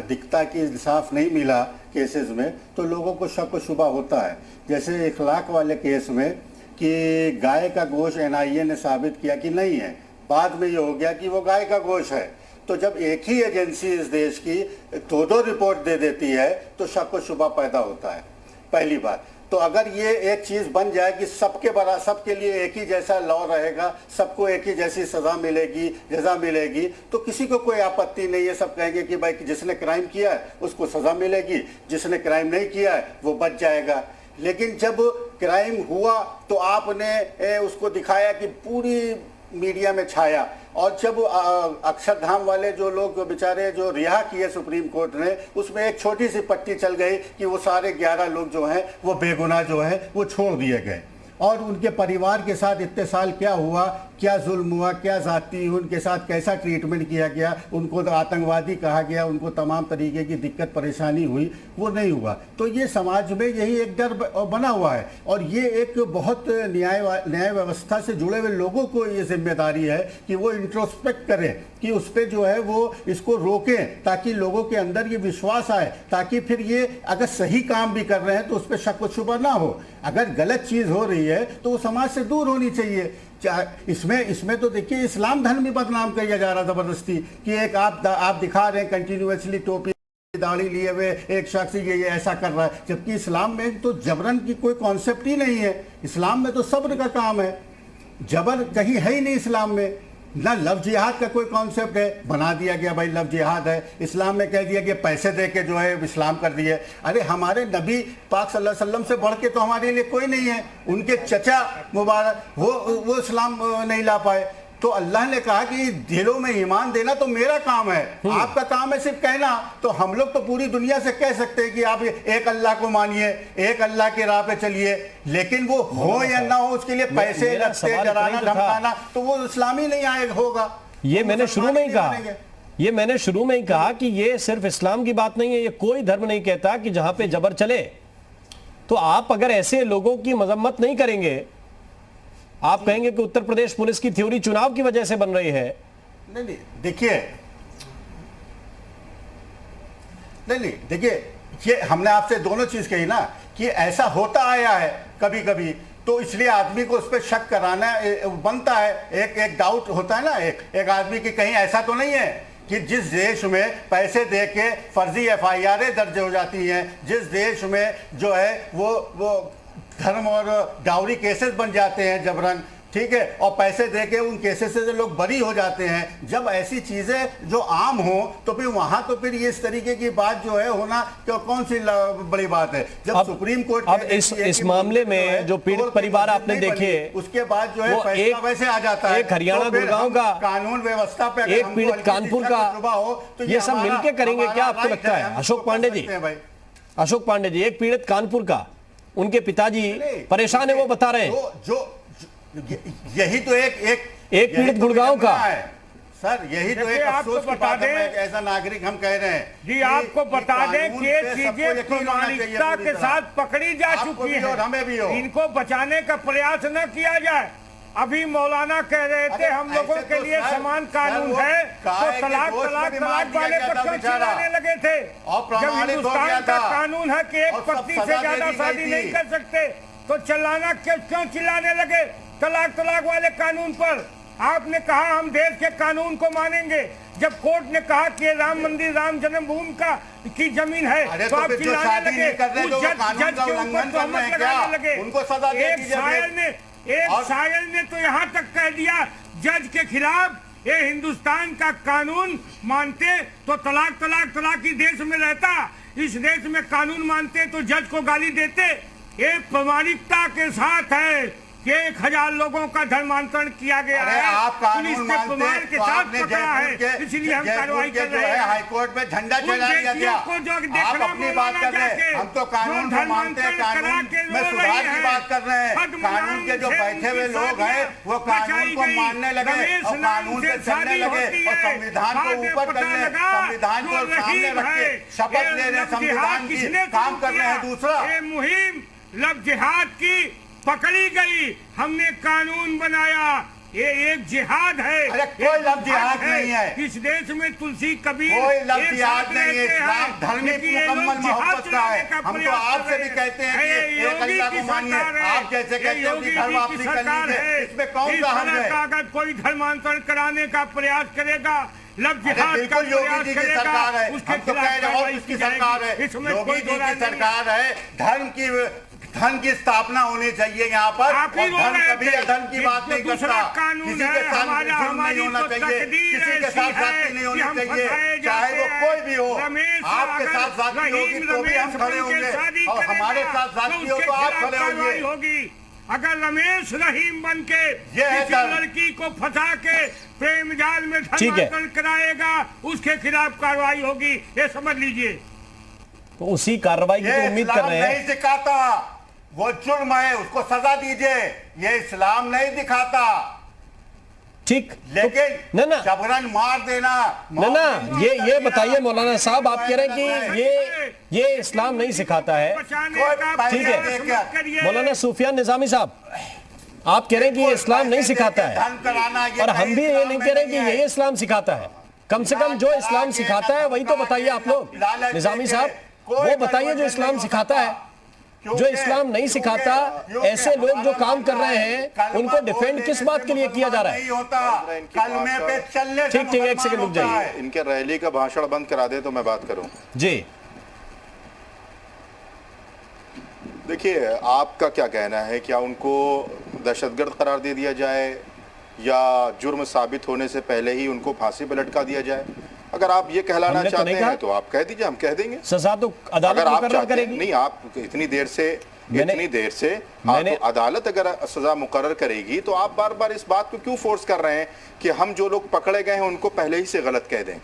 [SPEAKER 9] दिखता कि इंसाफ नहीं मिला केसेस में, तो लोगों को शक व शुबा होता है। जैसे इखलाक वाले केस में कि गाय का गोश्त NIA ने साबित किया कि नहीं है, बाद में ये हो गया कि वो गाय का गोश्त है। तो जब एक ही एजेंसी इस देश की दो रिपोर्ट दे देती है तो शक व शुबा पैदा होता है, पहली बात। तो अगर ये एक चीज़ बन जाए कि सबके लिए एक ही जैसा लॉ रहेगा, सबको एक ही जैसी सज़ा मिलेगी, तो किसी को कोई आपत्ति नहीं है। सब कहेंगे कि भाई जिसने क्राइम किया है उसको सज़ा मिलेगी, जिसने क्राइम नहीं किया है वो बच जाएगा। लेकिन जब क्राइम हुआ तो आपने उसको दिखाया कि पूरी मीडिया में छाया, और जब अक्षरधाम वाले जो लोग बेचारे जो रिहा किए सुप्रीम कोर्ट ने, उसमें एक छोटी सी पट्टी चल गई कि वो सारे 11 लोग जो हैं वो बेगुनाह जो है वो छोड़ दिए गए। और उनके परिवार के साथ इतने साल क्या हुआ, क्या जुल्म हुआ, क्या जाती उनके साथ कैसा ट्रीटमेंट किया गया, उनको तो आतंकवादी कहा गया, उनको तमाम तरीके की दिक्कत परेशानी हुई, वो नहीं हुआ। तो ये समाज में यही एक डर बना हुआ है। और ये एक बहुत न्याय व्यवस्था से जुड़े हुए लोगों को ये जिम्मेदारी है कि वो इंट्रोस्पेक्ट करें, कि उस पर जो है वो इसको रोकें, ताकि लोगों के अंदर ये विश्वास आए, ताकि फिर ये अगर सही काम भी कर रहे हैं तो उस पर शक व शुबा ना हो। अगर गलत चीज़ हो रही है तो वो समाज से दूर होनी चाहिए। इसमें तो देखिए इस्लाम धर्म भी बदनाम किया जा रहा जबरदस्ती, कि एक आप दिखा रहे हैं कंटिन्यूसली टोपी दाढ़ी लिए हुए एक शख्स ये ऐसा कर रहा है, जबकि इस्लाम में तो जबरन की कोई कॉन्सेप्ट ही नहीं है। इस्लाम में तो सब्र का काम है, जबर कहीं है ही नहीं इस्लाम में। ना लव जिहाद का कोई कॉन्सेप्ट है, बना दिया गया भाई लव जिहाद है। इस्लाम में कह दिया कि पैसे दे के जो है इस्लाम कर दिए। अरे हमारे नबी पाक सल्लल्लाहु अलैहि वसल्लम से बढ़ के तो हमारे लिए कोई नहीं है। उनके चचा मुबारक वो इस्लाम नहीं ला पाए। तो अल्लाह ने कहा कि दिलों में ईमान देना तो मेरा काम है, आपका काम है सिर्फ कहना। तो हम लोग तो पूरी दुनिया से कह सकते हैं कि आप एक अल्लाह को मानिए, एक अल्लाह के राह पे चलिए, लेकिन वो हो या ना हो उसके लिए पैसे लगते, डराना धमकाना, तो वो इस्लामी नहीं आएगा होगा।
[SPEAKER 1] ये मैंने शुरू में ही कहा कि ये सिर्फ इस्लाम की बात नहीं है। ये कोई धर्म नहीं कहता कि जहां पे जबर चले। तो आप अगर ऐसे लोगों की मजम्मत नहीं करेंगे, आप कहेंगे कि उत्तर प्रदेश पुलिस की थ्योरी चुनाव की वजह से बन रही है।
[SPEAKER 9] नहीं देखिए, ये हमने आपसे दोनों चीज कही ना कि ऐसा होता आया है कभी कभी, तो इसलिए आदमी को उस पर शक कराना बनता है। एक डाउट होता है ना एक आदमी की कहीं ऐसा तो नहीं है कि जिस देश में पैसे दे के फर्जी FIR दर्ज हो जाती हैं, जिस देश में जो है वो धर्म और डाउरी केसेस बन जाते हैं जबरन, ठीक है, और पैसे देके उन केसेस से लोग बरी हो जाते हैं। जब ऐसी चीजें जो आम हो तो फिर वहां तो फिर ये इस तरीके की बात जो है होना क्यों, कौन सी बड़ी बात है। जब सुप्रीम कोर्ट
[SPEAKER 1] अब इस मामले में जो पीड़ित परिवार आपने देखे,
[SPEAKER 9] उसके बाद जो है फैसला वैसे आ जाता है।
[SPEAKER 1] एक हरियाणा गुड़गांव का
[SPEAKER 9] कानून व्यवस्था पे,
[SPEAKER 1] एक पीड़ित कानपुर का हो तो ये सब मिलकर करेंगे क्या आपको लगता है? अशोक पांडे जी, एक पीड़ित कानपुर का, उनके पिताजी परेशान है, वो बता रहे हैं।
[SPEAKER 9] यही तो एक
[SPEAKER 1] पीड़ित गुड़गांव का
[SPEAKER 9] है सर, यही तो एक अफसोस की बात है। ऐसा नागरिक हम कह रहे हैं
[SPEAKER 14] जी, आपको बता दें कि ये चीजें प्रामाणिकता के साथ पकड़ी जा चुकी है,
[SPEAKER 9] और हमें भी हो।
[SPEAKER 14] इनको बचाने का प्रयास न किया जाए। अभी मौलाना कह रहे थे हम लोगों के लिए समान कानून है, तो तलाक वाले पर क्यों चिल्लाने लगे थे? जब हिंदुस्तान का कानून है कि एक पत्नी से ज्यादा शादी नहीं कर सकते, तो क्यों चिल्लाने लगे तलाक वाले कानून पर? आपने कहा हम देश के कानून को मानेंगे, जब कोर्ट ने कहा कि राम मंदिर राम जन्मभूमि की जमीन है तो आप चिल्लाने लगे, जज के ऊपर तोहमत लगाने लगे।
[SPEAKER 9] उनको सजा दे दीजिए।
[SPEAKER 14] एक शायर ने तो यहाँ तक कह दिया जज के खिलाफ, ये हिंदुस्तान का कानून मानते तो तलाक ही देश में रहता, इस देश में कानून मानते तो जज को गाली देते। ये प्रामाणिकता के साथ है कि 1000 लोगों का धर्मांतरण किया गया है, पुलिस ने प्रमाण के साथ पकड़ा है, इसलिए हम कार्रवाई कर रहे हैं।
[SPEAKER 9] हाईकोर्ट में झंडा चढ़ा दिया गया। आप अपनी बात कर रहे हैं, हम तो कानून को मानते हैं, कानून में सुधार की बात कर रहे हैं। कानून के जो बैठे हुए लोग हैं वो कानून को मानने लगे और कानून से चलने लगे और संविधान को ऊपर करने, संविधान को सामने रख के शपथ ले रहे, संविधान की काम कर रहे हैं। दूसरा
[SPEAKER 14] ये मुहिम लव जिहाद की पकड़ी गई, हमने कानून बनाया, ये एक जिहाद है।
[SPEAKER 9] अरे कोई लव जिहाद नहीं है
[SPEAKER 14] इस देश में, तुलसी कबीर
[SPEAKER 9] कोई लव जिहाद नहीं है। इस्लाम धर्म मुकम्मल मोहब्बत का है। हम तो आपसे भी कहते हैं कि एक अल्लाह को मानिए, आप जैसे कहते हैं कि धर्म वापसी कर लीजिए, इसमें कौन सा हर्ज है?
[SPEAKER 14] अगर कोई धर्मांतरण कराने का प्रयास करेगा, लव जिहाद का
[SPEAKER 9] योगी जी की सरकार है, हम तो कह रहे हैं इसकी सरकार है, योगी जी की सरकार है। धर्म की स्थापना होनी चाहिए यहाँ पर, और धर्म कभी धर्म की बात नहीं करता। किसी के साथ जुर्म नहीं होना चाहिए, किसी के साथ जाति नहीं होनी चाहिए, चाहे वो कोई भी हो। आपके साथ जाति होगी तो भी हम खड़े होंगे, और हमारे साथ जाति हो तो आप खड़े होंगे।
[SPEAKER 14] अगर रमेश रहीम बन के किसी लड़की को फंसा के प्रेम जाल में धर्मांतरण कराएगा, उसके खिलाफ कार्रवाई होगी, ये समझ लीजिए।
[SPEAKER 1] तो उसी कार्रवाई की उम्मीद कर रहे हैं।
[SPEAKER 9] नहीं सिखाता, वो जुर्म है, उसको सजा दीजिए, ये इस्लाम नहीं दिखाता।
[SPEAKER 1] ठीक,
[SPEAKER 9] लेकिन जबरन मार देना
[SPEAKER 1] ना, ये बताइए मौलाना साहब, आप कह रहे हैं कि ये इस्लाम नहीं सिखाता है, ठीक है। मौलाना सुफियान निजामी साहब, आप कह रहे हैं कि ये इस्लाम नहीं सिखाता है, और हम भी ये नहीं कह रहे कि ये इस्लाम सिखाता है। कम से कम जो इस्लाम सिखाता है वही तो बताइए आप लोग। निजामी साहब, वो बताइए जो इस्लाम सिखाता है। जो इस्लाम नहीं सिखाता, ऐसे लोग जो काम कर रहे हैं उनको डिफेंड किस बात के लिए किया जा रहा है? ठीक, एक सेकंड रुक जाइए।
[SPEAKER 9] इनके रैली का भाषण बंद करा दे तो मैं बात करूं।
[SPEAKER 1] जी
[SPEAKER 9] देखिए, आपका क्या कहना है, क्या उनको दहशतगर्द करार दे दिया जाए या जुर्म साबित होने से पहले ही उनको फांसी पर लटका दिया जाए? अगर आप ये कहलाना चाहते हैं तो आप कह दीजिए, हम कह देंगे।
[SPEAKER 1] सजा तो अदालत मुकर्रर करेगी।
[SPEAKER 9] नहीं, आप इतनी देर से तो अदालत अगर सजा मुकर्रर करेगी तो आप बार बार इस बात को क्यों फोर्स कर रहे हैं कि हम जो लोग पकड़े गए हैं उनको पहले ही से गलत कह दें?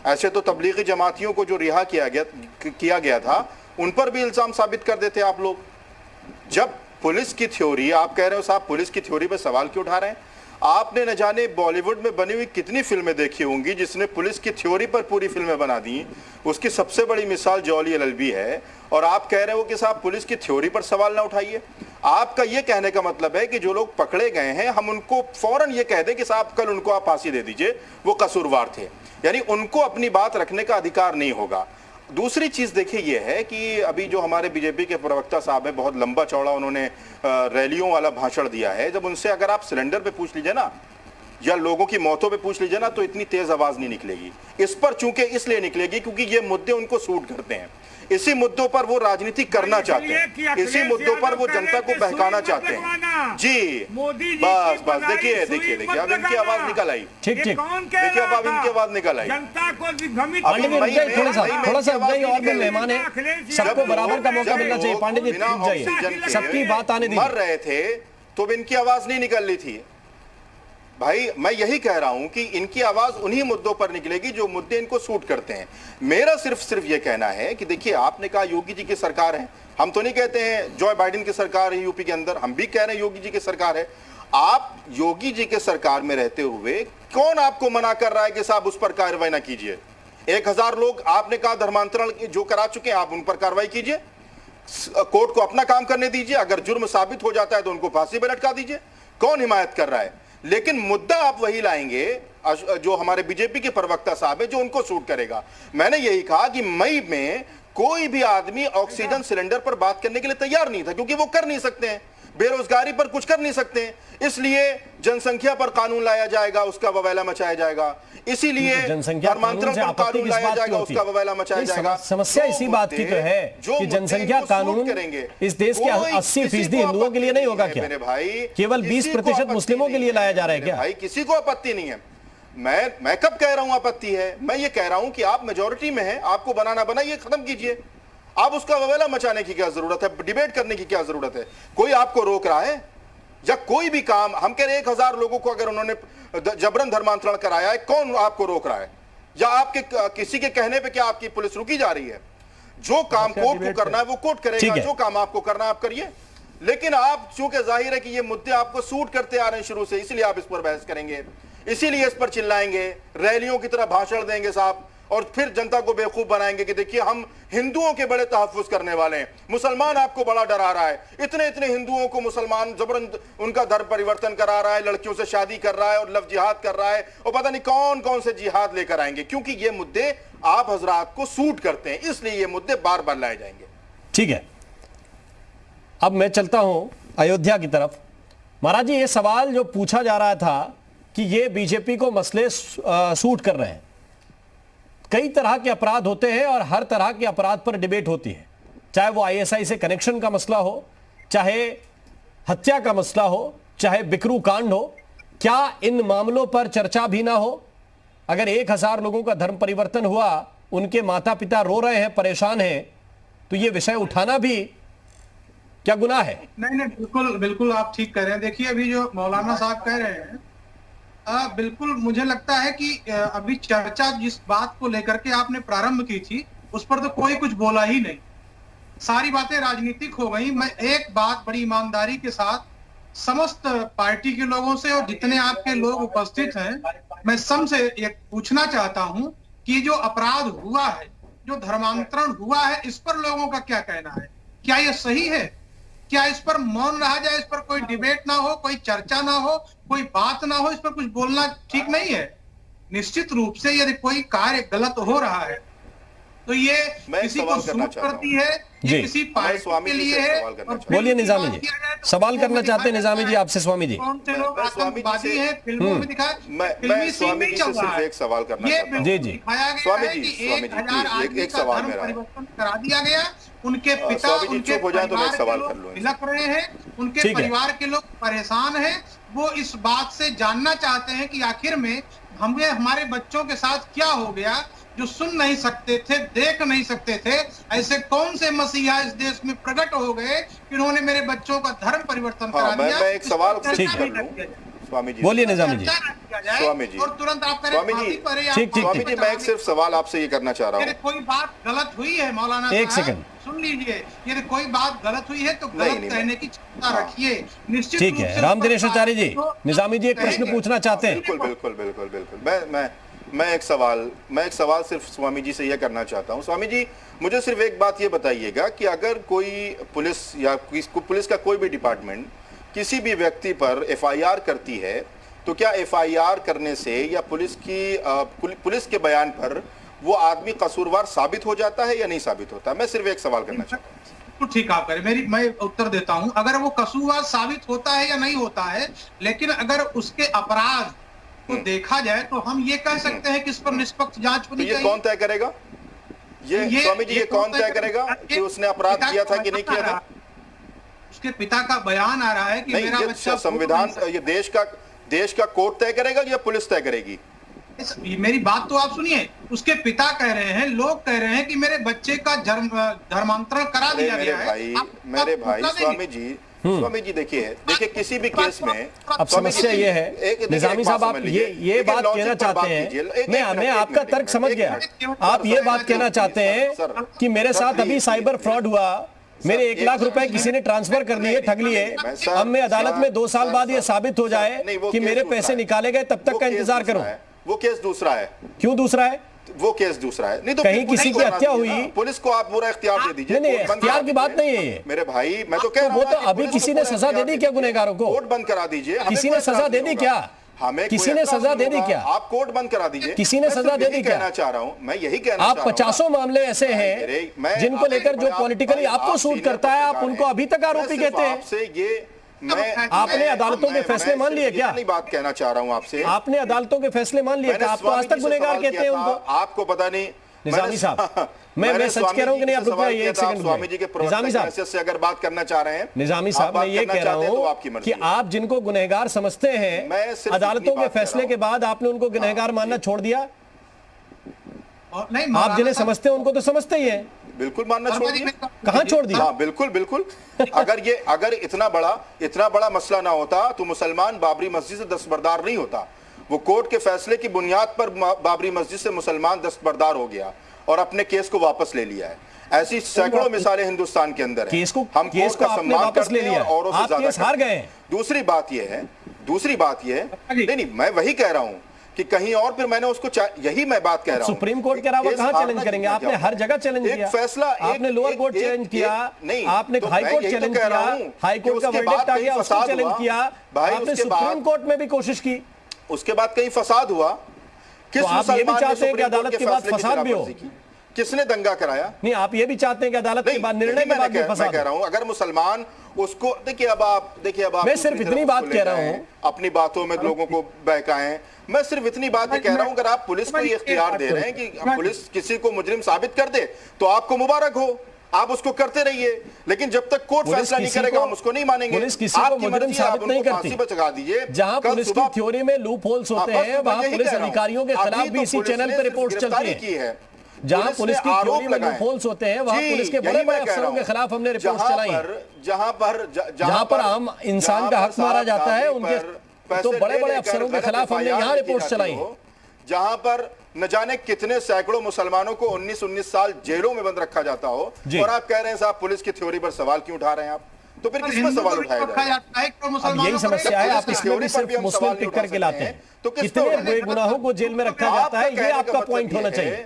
[SPEAKER 9] ऐसे तो तबलीगी जमातियों को जो रिहा किया गया था उन पर भी इल्जाम साबित कर देते आप लोग। जब पुलिस की थ्योरी, आप कह रहे हो साहब पुलिस की थ्योरी पर सवाल क्यों उठा रहे हैं? आपने न जाने बॉलीवुड में बनी हुई कितनी फिल्में देखी होंगी जिसने पुलिस की थ्योरी पर पूरी फिल्में बना दी। उसकी सबसे बड़ी मिसाल जॉली एलएलबी है, और आप कह रहे हो कि साहब पुलिस की थ्योरी पर सवाल ना उठाइए। आपका ये कहने का मतलब है कि जो लोग पकड़े गए हैं हम उनको फौरन ये कह दें कि साहब कल उनको आप फांसी दे दीजिए, वो कसूरवार थे, यानी उनको अपनी बात रखने का अधिकार नहीं होगा। दूसरी चीज देखिए ये है कि अभी जो हमारे बीजेपी के प्रवक्ता साहब है, बहुत लंबा चौड़ा उन्होंने रैलियों वाला भाषण दिया है। जब उनसे अगर आप सिलेंडर पे पूछ लीजिए ना या लोगों की मौतों पे पूछ लीजिए ना तो इतनी तेज आवाज नहीं निकलेगी। इस पर चूंकि इसलिए निकलेगी क्योंकि ये मुद्दे उनको सूट करते हैं, इसी मुद्दों पर वो राजनीति करना चाहते हैं, इसी मुद्दों पर वो जनता को बहकाना चाहते हैं। जी बस देखिए अब इनकी आवाज निकल आई।
[SPEAKER 1] ठीक
[SPEAKER 9] देखिए अब इनकी आवाज निकल आई।
[SPEAKER 1] थोड़ा सा और भी मेहमान है, सबको बराबर का मौका मिलना चाहिए। पांडे जी रुक जाइए, सबकी बात आने दीजिए।
[SPEAKER 9] मर रहे थे तो इनकी आवाज नहीं निकल रही थी भाई। मैं यही कह रहा हूं कि इनकी आवाज उन्हीं मुद्दों पर निकलेगी जो मुद्दे इनको सूट करते हैं। मेरा सिर्फ ये कहना है कि देखिए, आपने कहा योगी जी की सरकार है, हम तो नहीं कहते हैं जॉय बाइडेन की सरकार है यूपी के अंदर, हम भी कह रहे हैं योगी जी की सरकार है। आप योगी जी के सरकार में रहते हुए कौन आपको मना कर रहा है कि साहब उस पर कार्रवाई ना कीजिए? 1000 लोग आपने कहा धर्मांतरण जो करा चुके हैं, आप उन पर कार्रवाई कीजिए, कोर्ट को अपना काम करने दीजिए, अगर जुर्म साबित हो जाता है तो उनको फांसी पर लटका दीजिए। कौन हिमायत कर रहा है? लेकिन मुद्दा आप वही लाएंगे जो हमारे बीजेपी के प्रवक्ता साहब है, जो उनको सूट करेगा। मैंने यही कहा कि मई में कोई भी आदमी ऑक्सीजन सिलेंडर पर बात करने के लिए तैयार नहीं था, क्योंकि वो कर नहीं सकते हैं। बेरोजगारी पर कुछ कर नहीं सकते, इसलिए जनसंख्या पर कानून लाया जाएगा, उसका ववेला मचाया जाएगा, इसीलिए धर्मांतरण पर कानून लाया जाएगा, उसका ववेला मचाया जाएगा।
[SPEAKER 1] समस्या इसी बात की तो है कि जनसंख्या कानून इस देश के 80% हिंदुओं के लिए नहीं होगा क्या?
[SPEAKER 9] मेरे भाई
[SPEAKER 1] केवल 20% मुस्लिमों के लिए लाया जा रहा है क्या?
[SPEAKER 9] भाई किसी को आपत्ति नहीं है। मैं कब कह रहा हूं आपत्ति है? मैं ये कह रहा हूं कि आप मेजॉरिटी में हैं, आपको बनाना बनाइए, खत्म कीजिए। आप उसका ववेला मचाने की क्या जरूरत है? डिबेट करने की क्या जरूरत है? कोई आपको रोक रहा है? या कोई भी काम हम कह रहे 1000 लोगों को अगर उन्होंने जबरन धर्मांतरण कराया है, कौन आपको रोक रहा है? या आपके किसी के कहने पे क्या आपकी पुलिस रुकी जा रही है? जो काम कोर्ट को करना है वो कोर्ट करेगा, जो काम आपको करना है आप करिए। लेकिन आप चूंकि जाहिर है कि ये मुद्दे आपको सूट करते आ रहे हैं शुरू से, इसलिए आप इस पर बहस करेंगे, इसीलिए इस पर चिल्लाएंगे, रैलियों की तरह भाषण देंगे साहब, और फिर जनता को बेवकूफ बनाएंगे कि देखिए हम हिंदुओं के बड़े तहफ्फुज करने वाले हैं, मुसलमान आपको बड़ा डरा रहा है, इतने इतने हिंदुओं को मुसलमान जबरन उनका धर्म परिवर्तन करा रहा है, लड़कियों से शादी कर रहा है और लव जिहाद कर रहा है, और पता नहीं कौन कौन से जिहाद लेकर आएंगे, क्योंकि ये मुद्दे आप हजरात को सूट करते हैं, इसलिए ये मुद्दे बार बार लाए जाएंगे।
[SPEAKER 1] ठीक है, अब मैं चलता हूं अयोध्या की तरफ। महाराज जी, ये सवाल जो पूछा जा रहा था कि ये बीजेपी को मसले सूट कर रहे हैं, कई तरह के अपराध होते हैं और हर तरह के अपराध पर डिबेट होती है, चाहे वो आईएसआई से कनेक्शन का मसला हो, चाहे हत्या का मसला हो, चाहे बिकरू कांड हो। क्या इन मामलों पर चर्चा भी ना हो? अगर 1000 लोगों का धर्म परिवर्तन हुआ, उनके माता पिता रो रहे हैं, परेशान हैं, तो ये विषय उठाना भी क्या गुनाह है?
[SPEAKER 18] नहीं, बिल्कुल बिल्कुल आप ठीक कह रहे हैं। देखिए, अभी जो मौलाना साहब कह रहे हैं, बिल्कुल मुझे लगता है कि अभी चर्चा जिस बात को लेकर के आपने प्रारंभ की थी, उस पर तो कोई कुछ बोला ही नहीं, सारी बातें राजनीतिक हो गई। मैं एक बात बड़ी ईमानदारी के साथ समस्त पार्टी के लोगों से और जितने आपके लोग उपस्थित हैं, मैं सबसे एक पूछना चाहता हूं कि जो अपराध हुआ है, जो धर्मांतरण हुआ है, इस पर लोगों का क्या कहना है? क्या ये सही है? क्या इस पर मौन रहा जाए, इस पर कोई डिबेट ना हो, कोई चर्चा ना हो, कोई बात ना हो, इस पर कुछ बोलना ठीक नहीं है? निश्चित रूप से यदि कोई कार्य गलत हो रहा है तो ये किसी को सूट करती है, ये किसी पार्टी के लिए है।
[SPEAKER 1] बोलिए निजामी जी, सवाल करना चाहते हैं निजामी जी आपसे। स्वामी जी,
[SPEAKER 18] कौन से लोग आतंकवादी हैं, फिल्मों में दिखाया,
[SPEAKER 9] मैं स्वामी जी से सिर्फ एक सवाल करना चाहता हूं।
[SPEAKER 1] जी जी,
[SPEAKER 9] स्वामी जी, एक सवाल मेरा
[SPEAKER 18] परिवर्तन करा दिया गया, उनके पिता उनके बिलख रहे हैं, उनके परिवार के लोग परेशान हैं, वो इस बात से जानना चाहते हैं कि आखिर में हमें हमारे बच्चों के साथ क्या हो गया, जो सुन नहीं सकते थे, देख नहीं सकते थे। ऐसे कौन से मसीहा इस देश में प्रकट हो गए कि उन्होंने मेरे बच्चों का धर्म परिवर्तन करा दिया?
[SPEAKER 9] मैं एक सवाल स्वामी जी,
[SPEAKER 1] बोलिए निजामी जी।
[SPEAKER 9] स्वामी जी,
[SPEAKER 18] और तुरंत आप
[SPEAKER 9] स्वामी जी, स्वामी जी, मैं एक सिर्फ सवाल आपसे ये करना चाह रहा हूँ।
[SPEAKER 18] कोई बात गलत हुई है मौलाना,
[SPEAKER 1] एक सेकंड
[SPEAKER 18] सुन लीजिए, यदि कोई बात गलत हुई है तो गलत कहने की क्षमता रखिए, निश्चित।
[SPEAKER 1] ठीक है, राम दिनेश आचार्य जी, निजामी जी एक प्रश्न पूछना चाहते हैं।
[SPEAKER 9] बिल्कुल बिल्कुल बिल्कुल बिल्कुल। मैं एक सवाल सिर्फ स्वामी जी से यह करना चाहता हूं। स्वामी जी, मुझे सिर्फ एक बात ये बताइएगा कि अगर कोई पुलिस या पुलिस का कोई भी डिपार्टमेंट किसी भी व्यक्ति पर एफआईआर करती है, तो क्या एफआईआर करने से या पुलिस के बयान पर वो आदमी कसूरवार साबित हो जाता है या नहीं साबित होता? मैं सिर्फ एक सवाल करना चाहता हूँ।
[SPEAKER 18] ठीक आप करें, मैं उत्तर देता हूं। अगर वो कसूरवार साबित होता है या नहीं होता है, लेकिन अगर उसके अपराध को देखा जाए तो हम ये कह सकते हैं कि इस पर निष्पक्ष जांच होनी चाहिए।
[SPEAKER 9] कौन तय करेगा ये स्वामी जी, ये कौन तय करेगा कि उसने अपराध किया था कि नहीं किया था?
[SPEAKER 18] उसके पिता का बयान आ रहा है कि मेरा बच्चा,
[SPEAKER 9] संविधान ये देश का कोर्ट तय करेगा या पुलिस तय करेगी?
[SPEAKER 18] मेरी बात तो आप सुनिए, उसके पिता कह रहे हैं, लोग कह रहे हैं कि मेरे बच्चे का धर्मांतरण करा दिया गया है।
[SPEAKER 9] मेरे भाई स्वामी जी, देखिए किसी भी केस में
[SPEAKER 1] अब समस्या ये है, निजामी साहब, आप ये बात कहना चाहते हैं, मैं आपका तर्क समझ गया, आप ये बात कहना चाहते हैं कि मेरे साथ अभी साइबर फ्रॉड हुआ, मेरे 1 लाख रुपए किसी ने ट्रांसफर कर दिए, ठग लिए, अब मैं अदालत में 2 साल बाद ये साबित हो जाए कि मेरे पैसे निकाले गए, तब तक का इंतजार करूं।
[SPEAKER 9] वो केस दूसरा है।
[SPEAKER 1] क्यों दूसरा है?
[SPEAKER 9] वो केस दूसरा है। नहीं तो
[SPEAKER 1] कहीं किसी की हत्या हुई,
[SPEAKER 9] पुलिस को आप पूरा इख्तियार दे दीजिए।
[SPEAKER 1] नहीं, इख्तियार की बात नहीं है ये
[SPEAKER 9] मेरे भाई, मैं तो कह रहा हूं,
[SPEAKER 1] वो तो अभी किसी ने सजा दे दी क्या गुनहगारों को?
[SPEAKER 9] कोर्ट बंद करा दीजिए।
[SPEAKER 1] किसी ने सजा दे दी क्या?
[SPEAKER 9] हमें
[SPEAKER 1] किसी ने सजा दे दी क्या?
[SPEAKER 9] आप कोर्ट बंद करा दीजिए।
[SPEAKER 1] किसी ने सजा दे दी क्या?
[SPEAKER 9] कहना चाह रहा हूं मैं, यही कहना
[SPEAKER 1] आप 50 मामले ऐसे हैं जिनको लेकर जो पॉलिटिकली आपको सूट करता है, आप उनको अभी तक आरोपी कहते हैं।
[SPEAKER 9] आपसे
[SPEAKER 1] आपने अदालतों के फैसले मान लिए क्या?
[SPEAKER 9] इतनी बात कहना चाह रहा हूं आपसे,
[SPEAKER 1] आपने अदालतों के फैसले मान लिए क्या? आप तो आज तक गुनहगार कहते हैं उनको।
[SPEAKER 9] आपको पता नहीं
[SPEAKER 1] निजामी साहब, मैं सच कह रहा हूं कि नहीं, आप रुक जाइए एक सेकंड।
[SPEAKER 9] स्वामी जी के
[SPEAKER 1] निजामी साहब
[SPEAKER 9] से अगर बात करना चाह रहे हैं,
[SPEAKER 1] निजामी साहब मैं ये कह रहा हूं कि आप जिनको गुनहगार समझते हैं, अदालतों के फैसले के बाद आपने उनको गुनहगार मानना छोड़ दिया? आप जिन्हें समझते हैं उनको तो समझते ही हैं।
[SPEAKER 9] बिल्कुल मानना छोड़ दिया।
[SPEAKER 1] कहां छोड़ दिया?
[SPEAKER 9] हाँ, बिल्कुल बिल्कुल। अगर इतना बड़ा मसला ना होता तो मुसलमान बाबरी मस्जिद से दस्तबरदार नहीं होता। वो कोर्ट के फैसले की बुनियाद पर बाबरी मस्जिद से मुसलमान दस्तबरदार हो गया और अपने केस को वापस ले लिया है। ऐसी सैकड़ों मिसालें हिंदुस्तान के अंदर है। हम कोर्ट का सम्मान करते हैं और औरों से ज्यादा हार गए। दूसरी बात यह है नहीं, मैं वही कह रहा हूं कि कहीं और फिर मैंने उसको यही मैं बात कह रहा हूं।
[SPEAKER 1] सुप्रीम कोर्ट के अलावा कहां चैलेंज करेंगे? आपने हर जगह चैलेंज किया।
[SPEAKER 9] फैसला
[SPEAKER 1] आपने लोअर कोर्ट चैलेंज किया, आपने हाई कोर्ट चैलेंज किया, हाई कोर्ट का वर्डिक्ट आ गया उसको चैलेंज किया, आपने सुप्रीम कोर्ट में भी कोशिश की।
[SPEAKER 9] उसके बाद कहीं फसाद हुआ।
[SPEAKER 1] किस मुसलमान चाहते हैं कि अदालत के बाद फसाद भी हो?
[SPEAKER 9] किसने दंगा कराया?
[SPEAKER 1] नहीं, आप ये भी चाहते हैं कि अदालत के बाद निर्णय के बाद फसाद?
[SPEAKER 9] मैं कह रहा हूं अगर मुसलमान उसको देखिए अब आप
[SPEAKER 1] मैं सिर्फ इतनी बात कह रहा हूं,
[SPEAKER 9] अपनी बातों में लोगों को बहकाएं। मैं सिर्फ इतनी बात कह रहा हूं अगर आप पुलिस को ये इख्तियार दे रहे हैं कि पुलिस किसी को मुजरिम साबित कर दे तो आपको मुबारक हो, आप उसको करते रहिए, लेकिन जब तक कोर्ट फैसला नहीं करेगा हम उसको नहीं मानेंगे।
[SPEAKER 1] पुलिस किसी को मुजरिम साबित नहीं करती।
[SPEAKER 9] बचा दीजिए।
[SPEAKER 1] जहां पुलिस की थ्योरी में लूप होल्स होते हैं वहां पुलिस अधिकारियों के खिलाफ भी इसी चैनल पर रिपोर्ट चलती है। जहां पुलिस की थ्योरी में लूप होल्स होते हैं वहां पुलिस के बड़े बड़े अफसरों के खिलाफ हमने रिपोर्ट चलाई। जहां पर आम इंसान का हक मारा जाता है उनके तो बड़े बड़े अफसरों के खिलाफ हमने यहाँ रिपोर्ट चलाई।
[SPEAKER 9] जहां पर न जाने कितने सैकड़ों मुसलमानों को 19-19 साल जेलों में बंद रखा जाता हो और आप कह रहे हैं साहब पुलिस की थ्योरी पर सवाल क्यों उठा रहे हैं आप? तो फिर किस पर सवाल उठाया जाए?
[SPEAKER 1] यही समस्या है, आप इसमें भी सिर्फ मुस्लिम पिक करके लाते हैं। तो कितने बेगुनाहों को जेल में रखा जाता है, ये आपका पॉइंट होना चाहिए।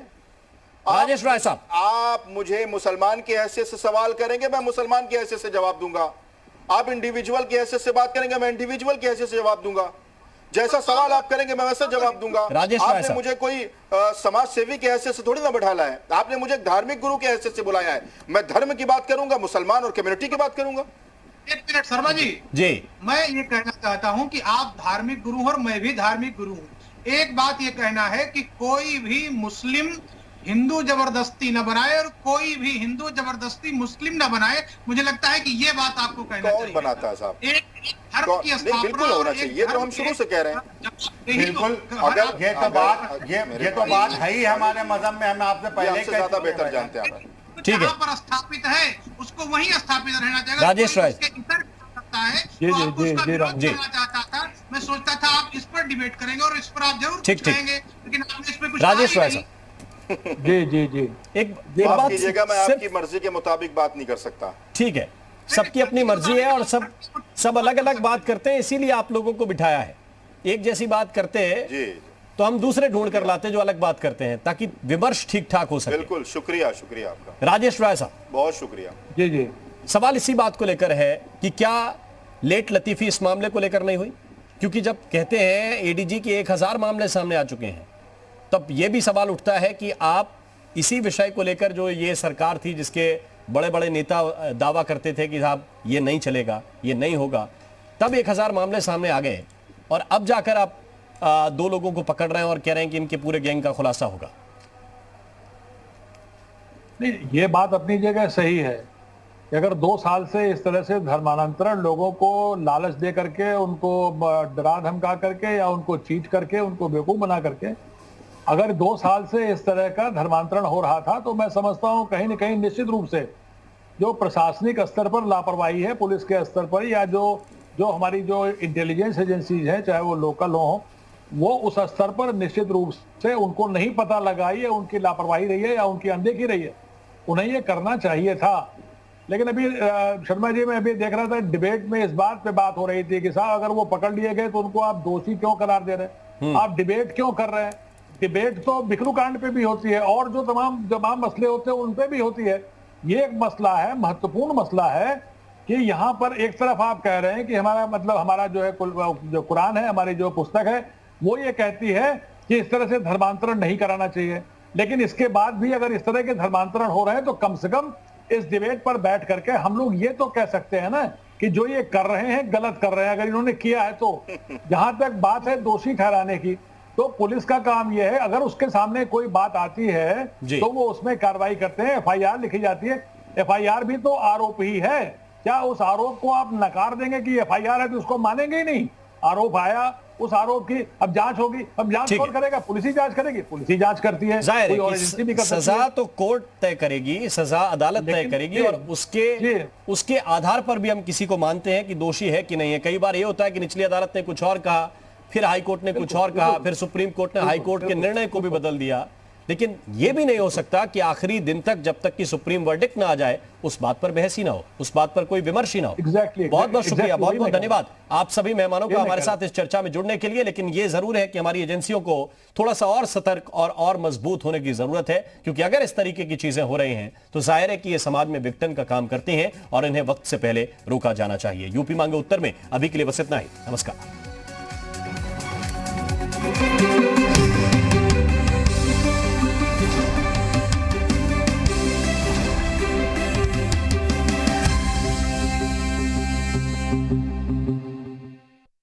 [SPEAKER 1] राजेश राय साहब,
[SPEAKER 9] आप मुझे मुसलमान की हैसियत से सवाल करेंगे, मैं मुसलमान की हैसियत से जवाब दूंगा। आप इंडिविजुअल की हैसियत से बात करेंगे, मैं इंडिविजुअल की हैसियत से जवाब दूंगा। जैसा सवाल आप करेंगे मैं वैसा जवाब दूंगा। आपने मुझे कोई समाज सेवी की हैसियत से थोड़ी ना बैठाला है, आपने मुझे धार्मिक गुरु की हैसियत से बुलाया है। मैं धर्म की बात करूंगा, मुसलमान और कम्युनिटी की बात करूंगा।
[SPEAKER 18] एक मिनट शर्मा जी, मैं ये कहना चाहता हूं कि आप धार्मिक गुरु और मैं भी धार्मिक गुरु हूं। एक बात ये कहना है कि कोई भी मुस्लिम हिंदू जबरदस्ती न बनाए और कोई भी हिंदू जबरदस्ती मुस्लिम न बनाए। मुझे लगता है कि ये बात आपको कहना चाहिए।
[SPEAKER 9] कौन बनाता है साहब?
[SPEAKER 18] एक धर्म की स्थापना
[SPEAKER 9] बिल्कुल होना चाहिए, ये तो हम शुरू से कह रहे हैं।
[SPEAKER 19] बिल्कुल, अगर ये तो बात है ही हमारे मजहब में, हम आपसे पहले
[SPEAKER 9] ज्यादा बेहतर जानते हैं।
[SPEAKER 1] ठीक है,
[SPEAKER 18] पर स्थापित है उसको वहीं स्थापित रहना चाहिए।
[SPEAKER 1] राजेश राय
[SPEAKER 18] मैं सोचता था आप इस पर डिबेट करेंगे और इस पर आप जरूर करेंगे, लेकिन आपने इस पर कुछ
[SPEAKER 1] राजेश राय साहब
[SPEAKER 19] जी
[SPEAKER 1] एक बात
[SPEAKER 9] कीजिएगा, मैं आपकी मर्जी के मुताबिक बात नहीं कर सकता।
[SPEAKER 1] ठीक है, सबकी अपनी मर्जी है और सब अलग अलग बात करते हैं, इसीलिए आप लोगों को बिठाया है। एक जैसी बात करते हैं तो हम दूसरे ढूंढ कर लाते हैं जो अलग बात करते हैं, ताकि विमर्श ठीक ठाक हो सके।
[SPEAKER 9] बिल्कुल, शुक्रिया आपका
[SPEAKER 1] राजेश राय साहब,
[SPEAKER 9] बहुत शुक्रिया।
[SPEAKER 19] जी
[SPEAKER 1] सवाल इसी बात को लेकर है कि क्या लेट लतीफी इस मामले को लेकर नहीं हुई? क्योंकि जब कहते हैं एडीजी के 1000 मामले सामने आ चुके हैं, तब यह भी सवाल उठता है कि आप इसी विषय को लेकर जो ये सरकार थी जिसके बड़े बड़े नेता दावा करते थे कि साहब ये नहीं चलेगा, ये नहीं होगा, तब 1000 मामले सामने आ गए और अब जाकर आप 2 लोगों को पकड़ रहे हैं और कह रहे हैं कि इनके पूरे गैंग का खुलासा होगा।
[SPEAKER 17] नहीं, ये बात अपनी जगह सही है कि अगर 2 साल से इस तरह से धर्मांतरण लोगों को लालच दे करके, उनको डरा धमका करके या उनको चीट करके, उनको बेवकूफ बना करके अगर 2 साल से इस तरह का धर्मांतरण हो रहा था, तो मैं समझता हूं कहीं न कहीं निश्चित रूप से जो प्रशासनिक स्तर पर लापरवाही है, पुलिस के स्तर पर, या जो हमारी जो इंटेलिजेंस एजेंसीज हैं, चाहे वो लोकल हो, वो उस स्तर पर निश्चित रूप से उनको नहीं पता लगा, ये उनकी लापरवाही रही है या उनकी अनदेखी रही है। उन्हें ये करना चाहिए था। लेकिन अभी शर्मा जी, मैं अभी देख रहा था डिबेट में इस बात पे बात हो रही थी कि साहब अगर वो पकड़ लिए गए तो उनको आप दोषी क्यों करार दे रहे हैं, आप डिबेट क्यों कर रहे हैं? डिबेट तो बिकरू कांड पे भी होती है और जो तमाम मसले होते हैं उन पे भी होती है। ये एक मसला है, महत्वपूर्ण मसला है कि यहाँ पर एक तरफ आप कह रहे हैं कि हमारा जो है जो कुरान है, हमारी जो पुस्तक है, वो ये कहती है कि इस तरह से धर्मांतरण नहीं कराना चाहिए, लेकिन इसके बाद भी अगर इस तरह के धर्मांतरण हो रहे हैं तो कम से कम इस डिबेट पर बैठ करके हम लोग ये तो कह सकते हैं ना कि जो ये कर रहे हैं गलत कर रहे हैं। अगर इन्होंने किया है तो जहां तक बात है दोषी ठहराने की, तो पुलिस का काम यह है, अगर उसके सामने कोई बात आती है तो वो उसमें कार्रवाई करते हैं, एफआईआर लिखी जाती है। एफआईआर भी तो आरोप ही है। क्या उस आरोप को आप नकार देंगे कि एफआईआर है तो उसको मानेंगे ही नहीं? आरोप आया, उस आरोप की अब जांच होगी। अब जांच कौन करेगा? पुलिस ही जांच करेगी, पुलिस ही जांच करती है।
[SPEAKER 1] जाहिर है
[SPEAKER 17] कोई और एजेंसी भी कर सकती
[SPEAKER 1] सजा
[SPEAKER 17] है।
[SPEAKER 1] तो कोर्ट तय करेगी, सजा अदालत तय करेगी, और उसके आधार पर भी हम किसी को मानते हैं कि दोषी है कि नहीं है। कई बार ये होता है कि निचली अदालत ने कुछ और कहा, फिर हाई कोर्ट ने कुछ और कहा, फिर सुप्रीम कोर्ट ने हाई कोर्ट के निर्णय को भी बदल दिया। लेकिन यह भी नहीं हो सकता कि आखिरी दिन तक, जब तक कि सुप्रीम वर्डिक्ट ना आ जाए, उस बात पर बहस ही ना हो, उस बात पर कोई विमर्श ही ना हो। बहुत बहुत शुक्रिया, बहुत बहुत धन्यवाद आप सभी मेहमानों का हमारे साथ इस चर्चा में जुड़ने के लिए। लेकिन यह जरूर है कि हमारी एजेंसियों को थोड़ा सा और सतर्क और मजबूत होने की जरूरत है, क्योंकि अगर इस तरीके की चीजें हो रही हैं तो जाहिर है कि ये समाज में विघटन का काम करती हैं और इन्हें वक्त से पहले रोका जाना चाहिए। यूपी मांगे उत्तर में अभी के लिए बस इतना ही। नमस्कार।